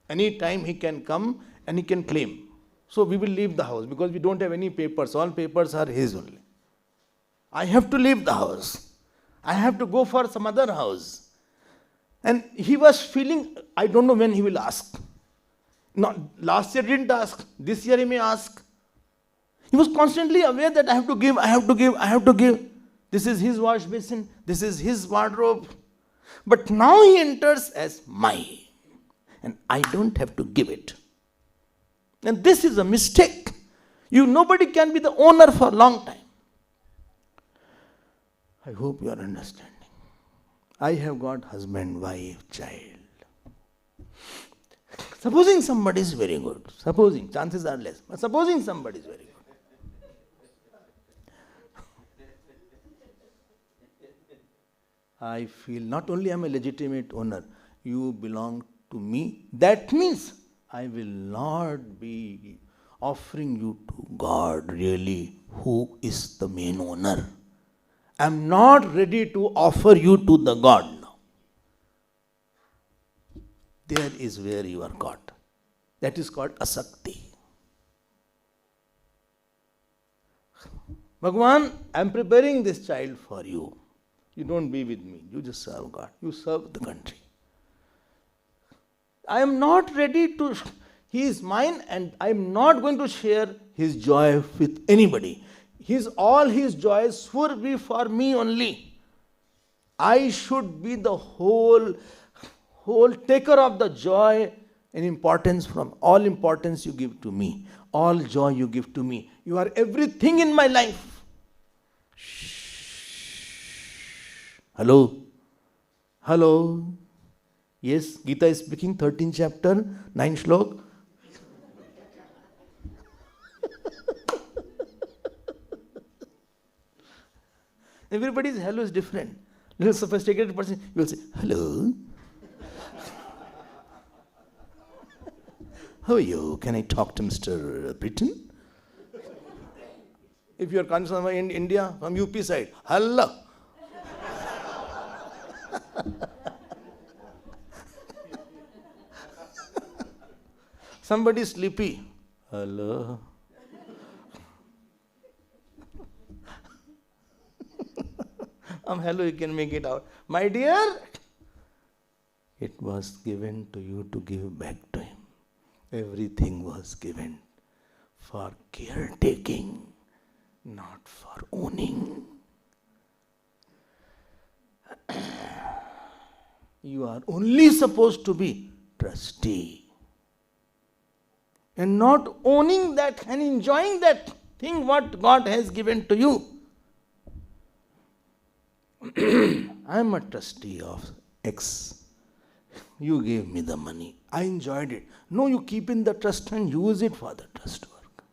Any time he can come and he can claim. So we will leave the house because we don't have any papers. All papers are his only. I have to leave the house. I have to go for some other house. And he was feeling, I don't know when he will ask. Not, last year he didn't ask. This year he may ask. He was constantly aware that I have to give, I have to give, I have to give. This is his wash basin. This is his wardrobe. But now he enters as my. And I don't have to give it. And this is a mistake. Nobody can be the owner for a long time. I hope you are understanding. I have got husband, wife, child. Supposing somebody is very good. Supposing, chances are less. But supposing somebody is very good. I feel not only I am a legitimate owner, you belong to me. That means I will not be offering you to God really, who is the main owner. I am not ready to offer you to the God now. There is where you are caught. That is called asakti. Bhagavan, I am preparing this child for you. You don't be with me. You just serve God. You serve the country. I am not ready to, he is mine and I am not going to share his joy with anybody. All his joys should be for me only. I should be the whole taker of the joy and importance from all importance you give to me. All joy you give to me. You are everything in my life. Hello? Hello? Yes, Gita is speaking, 13th chapter, 9th shlok. Everybody's hello is different. Little sophisticated person, you will say, hello? How are you? Can I talk to Mr. Britton? If you are concerned in India, from UP side, hello. Somebody is sleepy. Hello. Hello, you can make it out. My dear, it was given to you to give back to him. Everything was given for caretaking, not for owning. You are only supposed to be trustee. And not owning that and enjoying that thing what God has given to you. I am a trustee of X. You gave me the money. I enjoyed it. No, you keep in the trust and use it for the trust work.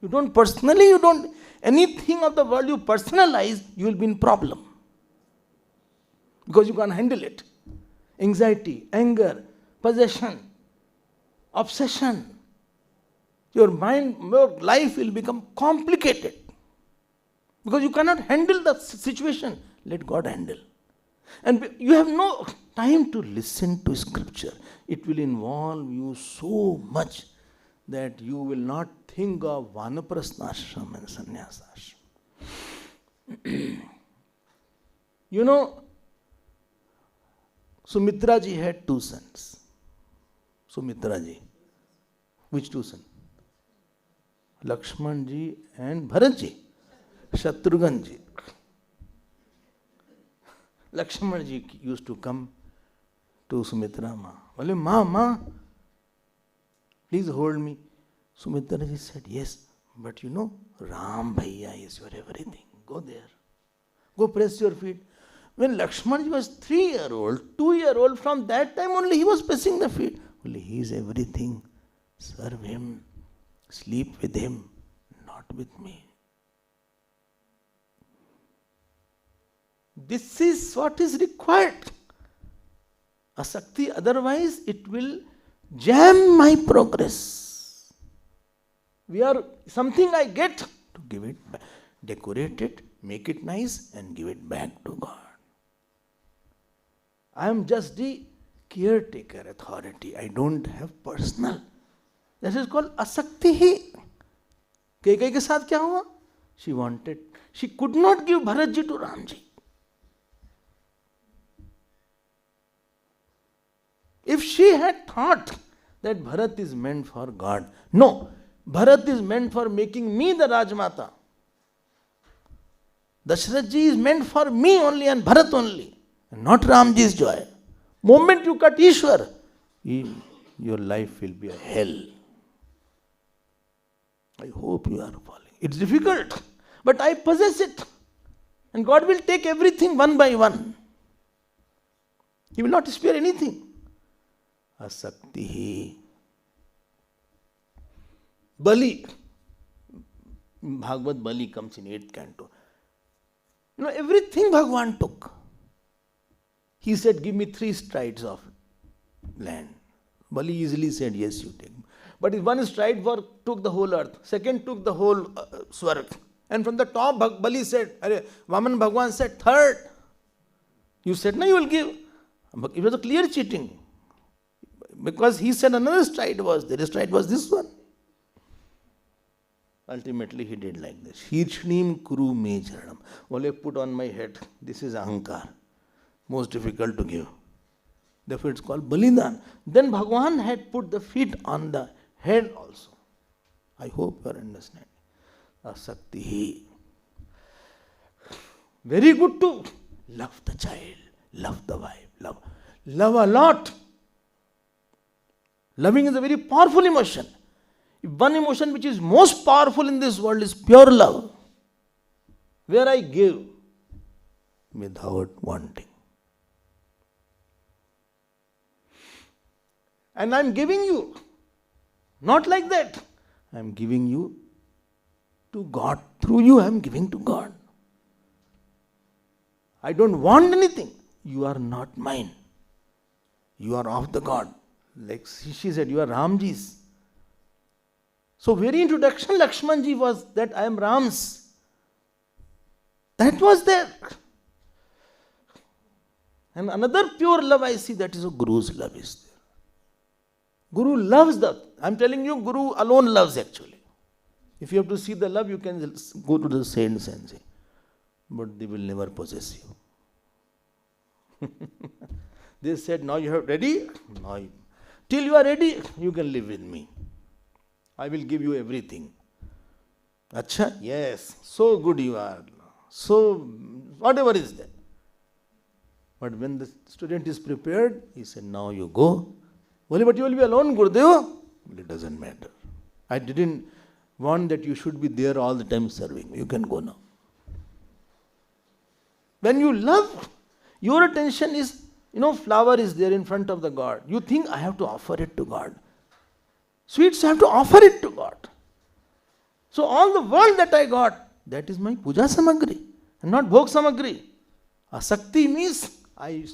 You don't, anything of the world you personalize, you will be in problem. Because you can't handle it. Anxiety, anger, possession, obsession. Your mind, your life will become complicated. Because you cannot handle the situation. Let God handle. And you have no time to listen to scripture. It will involve you so much that you will not think of vanaprastha-ashram and sannyasa-ashram. You know, Sumitra ji had 2 sons. Sumitra ji. Which 2 sons? Lakshman ji and Bharat ji. Shatrughan ji. Lakshman ji used to come to Sumitra ma. Well, Ma, please hold me. Sumitra ji said, yes, but you know, Ram Bhaiya is your everything. Go there. Go press your feet. When Lakshman ji was 3-year-old, 2-year-old, from that time only he was pressing the feet. Only he is everything. Serve him. Sleep with him. Not with me. This is what is required. Asakti, otherwise it will jam my progress. Something I get to give it back, decorate it, make it nice and give it back to God. I am just the caretaker authority. I don't have personal. This is called asakti. Kaikai ke saath kya hua? She could not give Bharatji to Ramji. If she had thought that Bharat is meant for God, no, Bharat is meant for making me the Rajmata. Dashrathji is meant for me only and Bharat only, and not Ramji's joy. Moment you cut Ishwar, your life will be a hell. I hope you are following. It's difficult, but I possess it. And God will take everything one by one. He will not spare anything. Asakti. Bali. Bhagavad Bali comes in 8th canto. Everything Bhagwan took. He said, give me 3 strides of land. Bali easily said, yes, you take. But if one stride took the whole earth, second took the whole Swarg. And from the top, Bali said, Vaman Bhagwan said, third. You said, no, you will give. It was a clear cheating. Because he said another stride was there. The stride was this one. Ultimately, he did like this. Shirshnim kuru me charanam. Ole, put on my head. This is ahankar. Most difficult to give. Therefore, it's called Balidan. Then Bhagwan had put the feet on the head also. I hope you are understanding. Asakti. Very good to love the child, love the wife, love a lot. Loving is a very powerful emotion. One emotion which is most powerful in this world is pure love, where I give without wanting. And I am giving you, not like that. I am giving you to God. Through you I am giving to God. I don't want anything. You are not mine. You are of the God. Like she said, you are Ramji's. So very introduction Lakshmanji was that I am Ram's. That was there. And another pure love I see, that is a Guru's love is there. Guru loves I am telling you, Guru alone loves actually. If you have to see the love, you can go to the saints and say, but they will never possess you. They said, now you are ready? Now, till you are ready, you can live with me. I will give you everything. Acha? Yes. So good you are. So, whatever is there. But when the student is prepared, he said, now you go. Well, but you will be alone, Gurudev. It doesn't matter. I didn't want that you should be there all the time serving. You can go now. When you love, your attention is, flower is there in front of the God. You think, I have to offer it to God. Sweets, I have to offer it to God. So all the world that I got, that is my puja samagri and not bhog samagri. Asakti means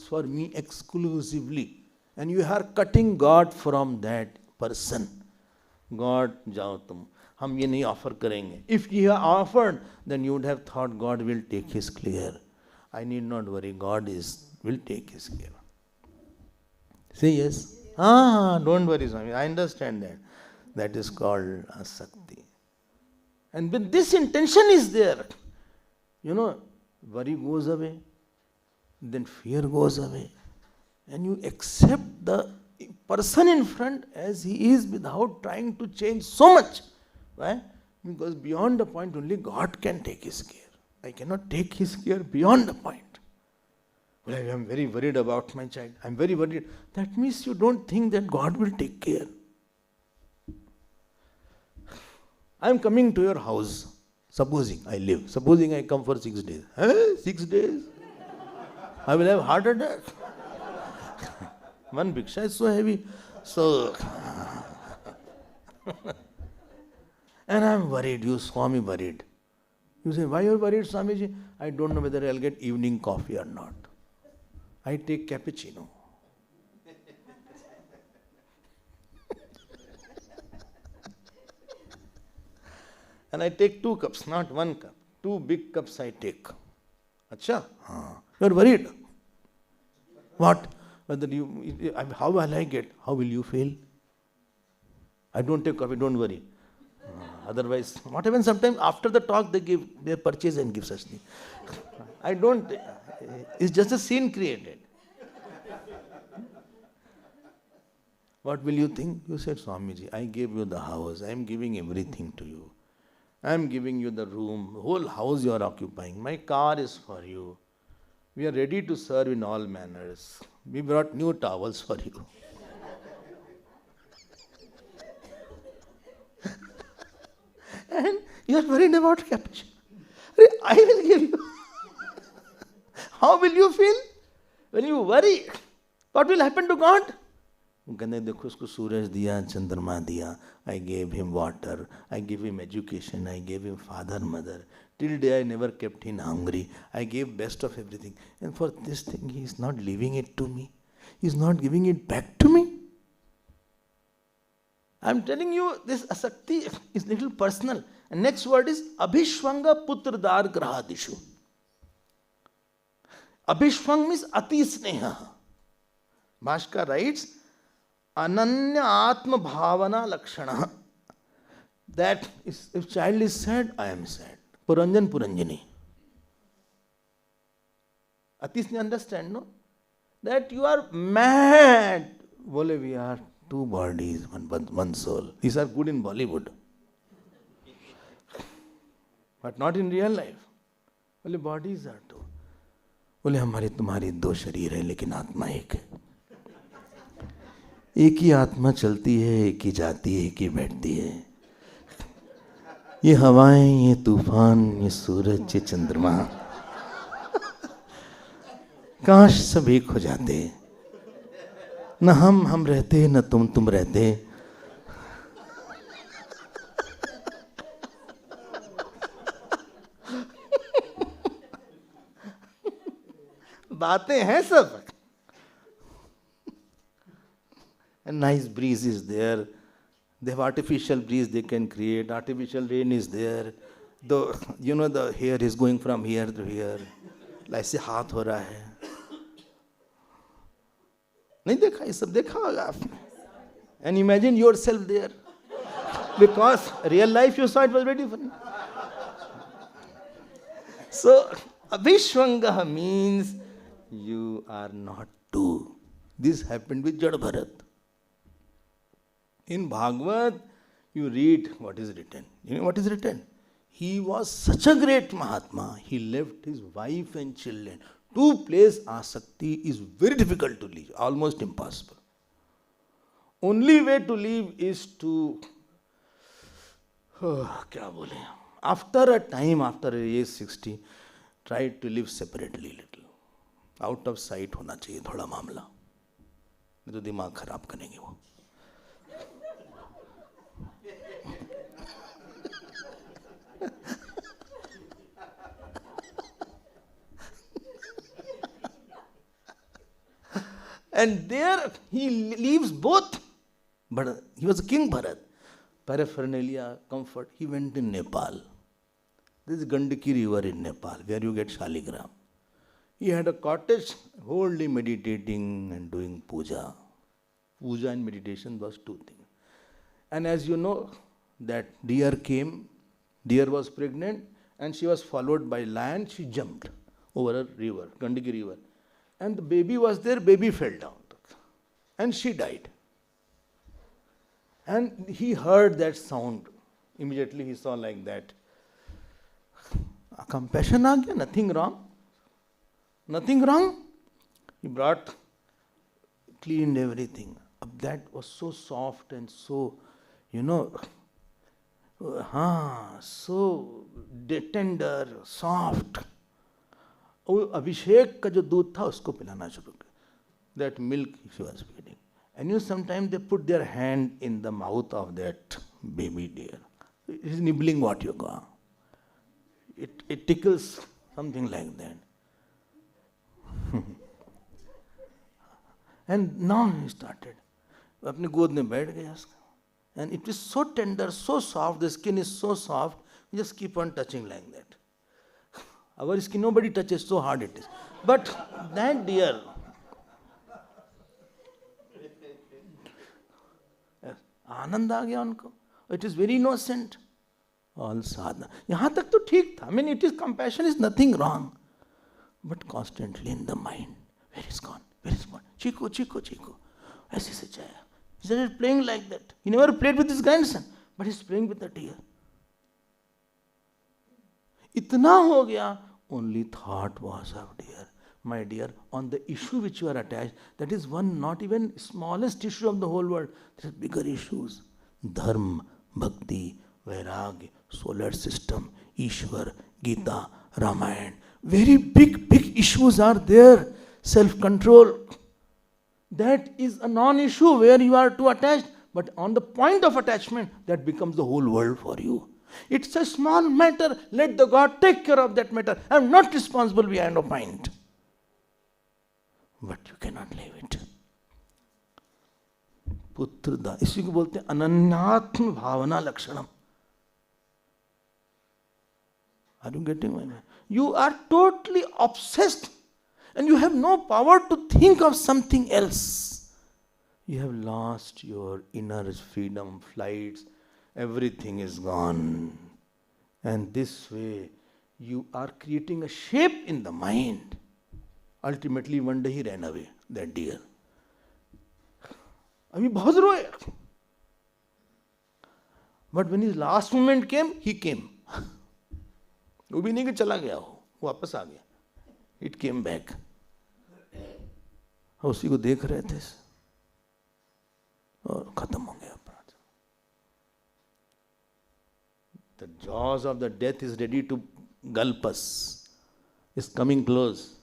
for me exclusively. And you are cutting God from that person. God, jao tum. Hum ye nahi offer karenge. If you have offered, then you would have thought God will take his care. I need not worry. God will take his care. Say yes. Don't worry, Swami. I understand that. That is called asakti. And when this intention is there, worry goes away. Then fear goes away. And you accept the person in front as he is without trying to change so much. Why? Because beyond the point only God can take his care. I cannot take his care beyond the point. Well, I am very worried about my child. I am very worried. That means you don't think that God will take care. I am coming to your house. Supposing I come for 6 days. 6 days? I will have heart attack. One bhiksha is so heavy. So, and I am worried. You, Swami, worried. You say, why you are worried, Swamiji? I don't know whether I will get evening coffee or not. I take cappuccino. And I take 2 cups, not 1 cup. 2 big cups I take. Acha? You are worried. What? Whether how will I get? How will you feel? I don't take coffee, don't worry. Otherwise, what happens sometimes after the talk they purchase and give such thing. I don't, it's just a scene created. What will you think? You said, Swamiji, I gave you the house, I am giving everything to you. I am giving you the room, whole house you are occupying. My car is for you. We are ready to serve in all manners. We brought new towels for you. And you are worried about capacity. I will give you. How will you feel? When you worry, what will happen to God? कहने देखो उसको सूरज दिया, चंद्रमा दिया. I gave him water. I gave him education. I gave him father, mother. Till day I never kept him hungry. I gave best of everything. And for this thing he is not leaving it to me. He is not giving it back to me. I am telling you, this asakti is little personal. And next word is Abhishwanga Putradar Grahadishu. Abhishwang means Ati Sneha. Bhashkar writes, Ananya Atma Bhavana Lakshana. That is, if child is sad, I am sad. Puranjan Puranjani. Ati Sneha, understand, no? That you are mad. Bole, we are 2 bodies, one soul. These are good in Bollywood. But not in real life. Only bodies are 2. बोले हमारी तुम्हारी 2 शरीर है लेकिन आत्मा एक है. एक ही आत्मा चलती है, एक ही जाती है, एक ही बैठती है. ये हवाएं, ये तूफान, ये सूरज, ये चंद्रमा, काश सब एक हो जाते. न हम रहते, न तुम रहते. बातें हैं सब. A nice breeze is there. They have artificial breeze they can create. Artificial rain is there. The hair is going from here to here. ऐसे हाथ हो रहा है. नहीं देखा, ये सब देखा होगा आपने. And imagine yourself there. Because real life you saw it was very different. So, Abhishwanga means you are not 2. This happened with Jad Bharat. In Bhagavad, you read what is written. You know what is written? He was such a great Mahatma. He left his wife and children. To place asakti is very difficult to leave, almost impossible. Only way to leave is to, क्या बोले, after a time, after age 60, try to live separately little. Out of sight होना चाहिए थोड़ा मामला. नहीं तो दिमाग खराब करेंगे वो. And there he leaves both. But he was King Bharat. Paraphernalia, comfort. He went in Nepal. This is Gandaki river in Nepal, where you get Shaligram. He had a cottage, whole day meditating and doing puja. Puja and meditation was 2 things. And as you know, that deer came, deer was pregnant, and she was followed by lion. She jumped over a river, Gandaki river. And the baby was there, baby fell down. And she died. And he heard that sound. Immediately he saw like that. Compassion aa gaya, nothing wrong. Nothing wrong. He brought, cleaned everything. That was so soft and so, so tender, soft. अभिषेक का जो दूध था उसको पिलाना शुरू किया. That milk she was feeding. And sometimes they put their hand in the mouth of that baby deer. It is nibbling what you got. It tickles, something like that. And now he started. अपने गोद में बैठ गया उसका. And it is so tender, so soft, the skin is so soft, You just keep on touching like that. Our skin nobody touches, so hard it is. But that deer, आनंद आ गया उनको. It is very innocent. All sadhana. यहाँ तक तो ठीक था. I mean, it is compassion is nothing wrong. But constantly in the mind, where is gone? Where is gone? Chico, Chico, Chico. ऐसे से जाया. He started playing like that. He never played with his grandson, but he's playing with the deer. इतना हो गया. Only thought was of deer. My dear, on the issue which you are attached, that is one not even smallest issue of the whole world. There are bigger issues. Dharma, Bhakti, Vairagya, solar system, Ishwar, Gita, Ramayana. Very big issues are there. Self-control. That is a non-issue where you are too attached. But on the point of attachment, that becomes the whole world for you. It's a small matter. Let the God take care of that matter. I am not responsible behind a point. But you cannot leave it. पुत्र दा, इसी को बोलते हैं अनन्यात्म भावना लक्षणम. Are you getting my mind? You are totally obsessed and you have no power to think of something else. You have lost your inner freedom, flights, everything is gone. And this way you are creating a shape in the mind. Ultimately one day he ran away, that deer. अभी बहुत रोए. But when his last moment came, he came. वो भी नहीं कि चला गया हो, वापस आ गया. It came back. उसी को देख रहे थे और खत्म हो गया अपराध. The jaws of the death is ready to gulp us. It's coming close.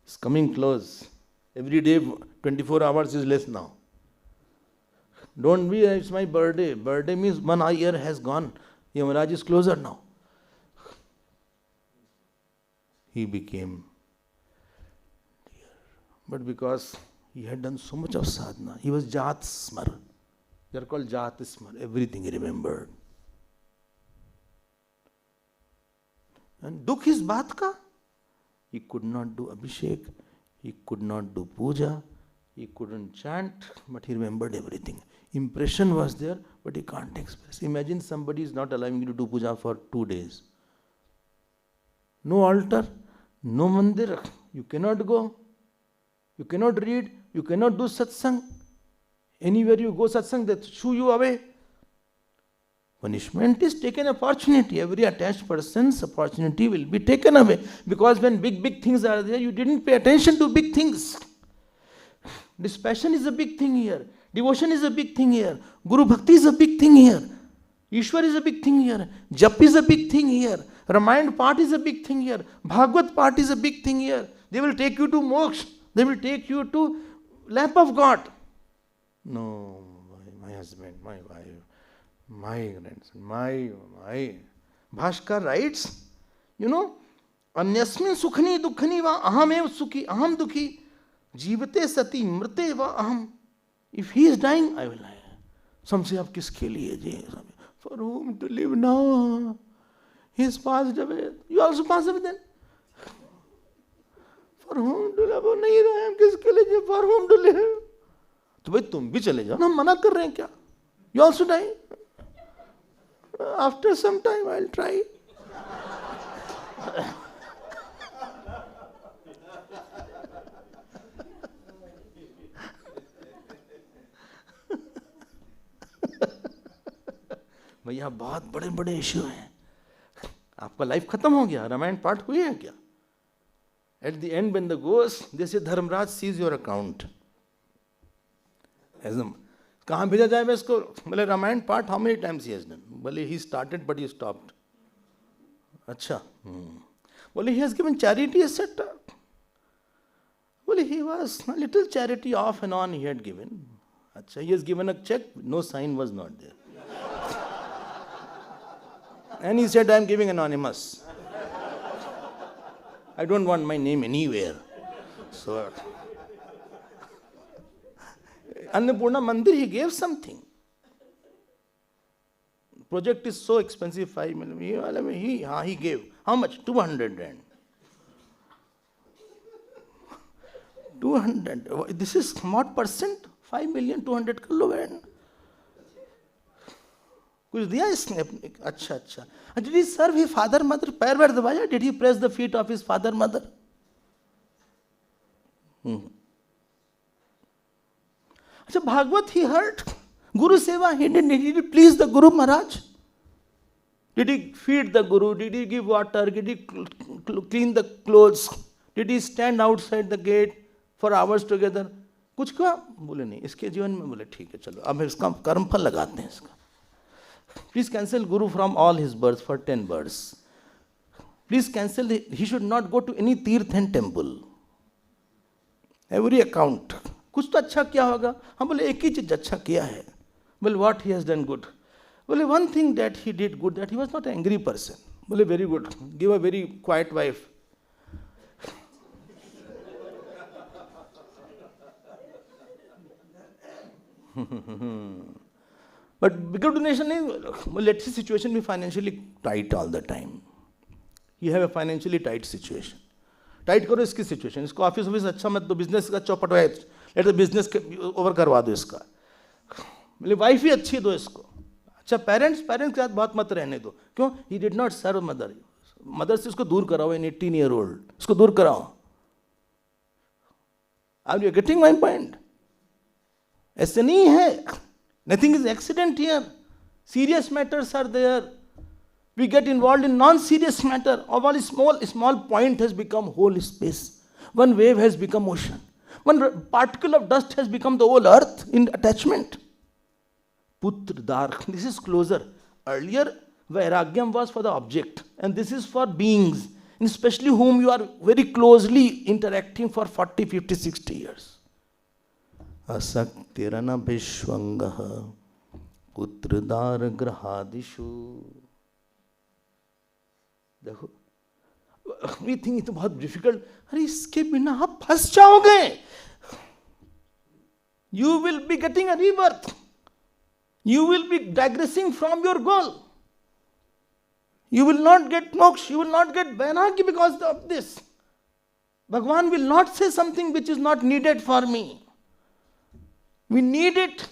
It's coming close. Every day, 24 hours is less now. Don't be, it's my birthday. Birthday means 1 year has gone. Yamaraj is closer now. He became dear. But because he had done so much of sadhana, he was Jat Smar. They are called Jat Smar. Everything he remembered. And dukh is baat ka. He could not do abhishek. He could not do puja. He couldn't chant. But he remembered everything. Impression was there, but he can't express. Imagine somebody is not allowing you to do puja for 2 days. No altar, no mandir. You cannot go. You cannot read. You cannot do satsang. Anywhere you go satsang, they shoo you away. Punishment is taken opportunity. Every attached person's opportunity will be taken away. Because when big things are there, you didn't pay attention to big things. Dispassion is a big thing here. Devotion is a big thing here. Guru Bhakti is a big thing here. Ishwar is a big thing here. Jap is a big thing here. Ramayana part is a big thing here. Bhagavad part is a big thing here. They will take you to moksha. They will take you to lap of God. No, my husband, my wife, my grandson, my. Bhaskar writes, Anyasmin sukhani dukhani va ahamev sukhi aham dukhi जीवते सती मृते व अहम. If he is dying, I will die. Some say, आप किसके लिए जी? For whom to live now? He is passed away. You also pass away then. For whom to live? नहीं रहे हम किसके लिए जी? For whom to live? तो भाई तुम भी चले जाओ ना, मना कर रहे हैं क्या? You also die. After some time, I'll try. भैया बहुत बड़े बड़े इश्यू हैं. आपका लाइफ खत्म हो गया. रामायण पाठ हुए हैं क्या? At the end when the ghost, they say Dharmaraj sees your account. कहाँ भेजा जाए मैं इसको? बोले रामायण पाठ how many times he has done? बोले he started but he stopped. अच्छा. बोले he has given charity etc. बोले he was a little charity off and on he had given. अच्छा, he has given a check, no sign was not there. And he said, I am giving anonymous. I don't want my name anywhere. So, Annapurna Mandir, he gave something. project is so expensive, 5 million. He gave. How much? 200 rand. 200. This is what percent? 5 million 200 कर लो बहन. कुछ दिया इसने अपने. अच्छा अच्छा. Did he serve his father mother? पैर वैर दबाया? Did he press the feet of his father mother? अच्छा, Bhagavat he heard. Guru Seva he did. Did he please the Guru Maharaj? Did he feed the Guru? Did he give water? Did he clean the clothes? Did he stand outside the gate for hours together? कुछ कहा? बोले नहीं. इसके जीवन में बोले ठीक है चलो अब इसका कर्म फल लगाते हैं इसका. Please cancel Guru from all his births for 10 births. Please cancel. He should not go to any Tirth and temple. Every account. कुछ तो अच्छा किया होगा. हम बोले एक ही चीज अच्छा किया है. Well, what he has done good? Well, one thing that he did good, that he was not an angry person. Well, very good. Give a very quiet wife. But bigger donation is, well, let his situation be financially tight all the time. You have a financially tight situation. Tight करो इसकी situation. इसको office office अच्छा मत दो, business का चौपट है, let the business over करवा दो इसका. मतलब वाइफ ही अच्छी दो इसको. अच्छा, पेरेंट्स के साथ बहुत मत रहने दो. क्यों? He did not serve mother. Mother से इसको दूर कराओ. इन 18 year old इसको दूर कराओ. Are you getting my point? ऐसे नहीं है. Nothing is accident here. Serious matters are there. We get involved in non-serious matter. Of all small point has become whole space. One wave has become ocean. One particle of dust has become the whole earth in attachment. Putra dar. This is closer. Earlier, vairagyam was for the object, and this is for beings, and especially whom you are very closely interacting for 40, 50, 60 years. Asaktirana bishwangaha putra dar grahadishu. देखो, we think ये तो बहुत difficult. अरे इसके बिना आप फंस जाओगे. You will be getting a rebirth. You will be digressing from your goal. You will not get moksha. You will not get vairagya because of this. Bhagwan will not say something which is not needed for me. We need it.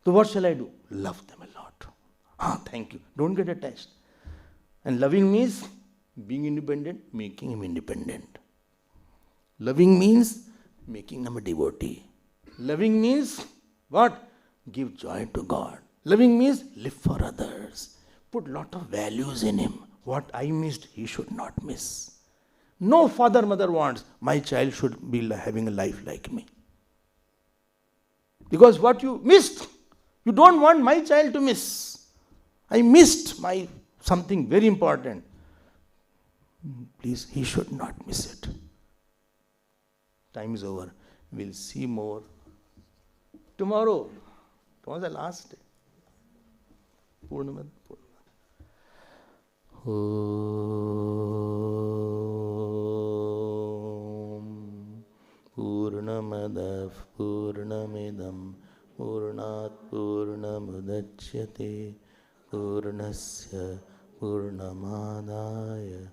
So what shall I do? Love them a lot. Thank you. Don't get attached. And loving means being independent, making him independent. Loving means making him a devotee. Loving means what? Give joy to God. Loving means live for others. Put lot of values in him. What I missed, he should not miss. No father, mother wants my child should be having a life like me. Because what you missed, you don't want my child to miss. I missed my something very important. Please, he should not miss it. Time is over. We'll see more tomorrow. Tomorrow is the last day. Purnamad. Om Purnamadav Purnamidam Purnat Purnamudachyate Purnasya Purnamadaya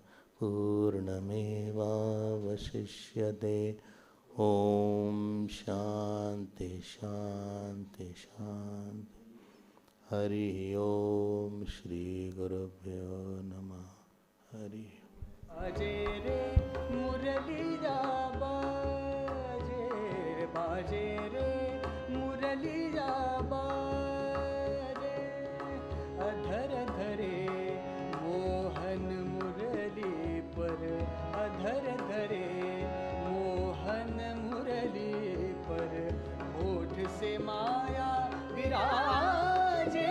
Purnamevavashishyate. Om Shanti Shanti Shanti. Hari Om Shri Gurubhyo Namah. Hari. बाजे रे मुरलिया बाजे बाजे रे मुरलिया बाजे अधर धरे मोहन मुरली पर अधर धरे मोहन मुरली पर होठ से माया विराजे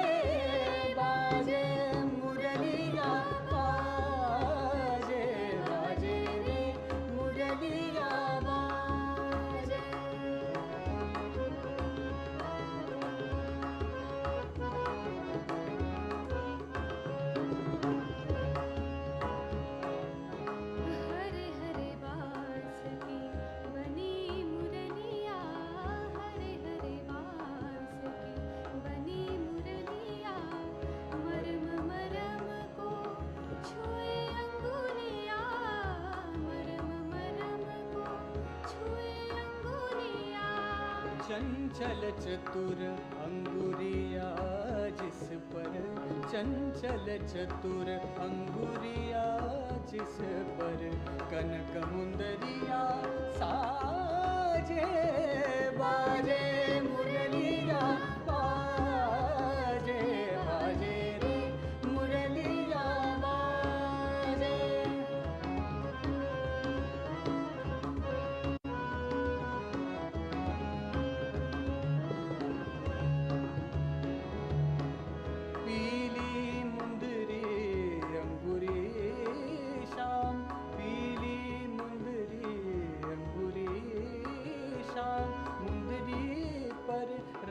बाजे मुरलिया बाजे बाजे रे मुरलिया बाजे चंचल चतुर अंगुरिया जिस पर, चंचल चतुर अंगुरिया जिस पर, कनक मुंदरिया साजे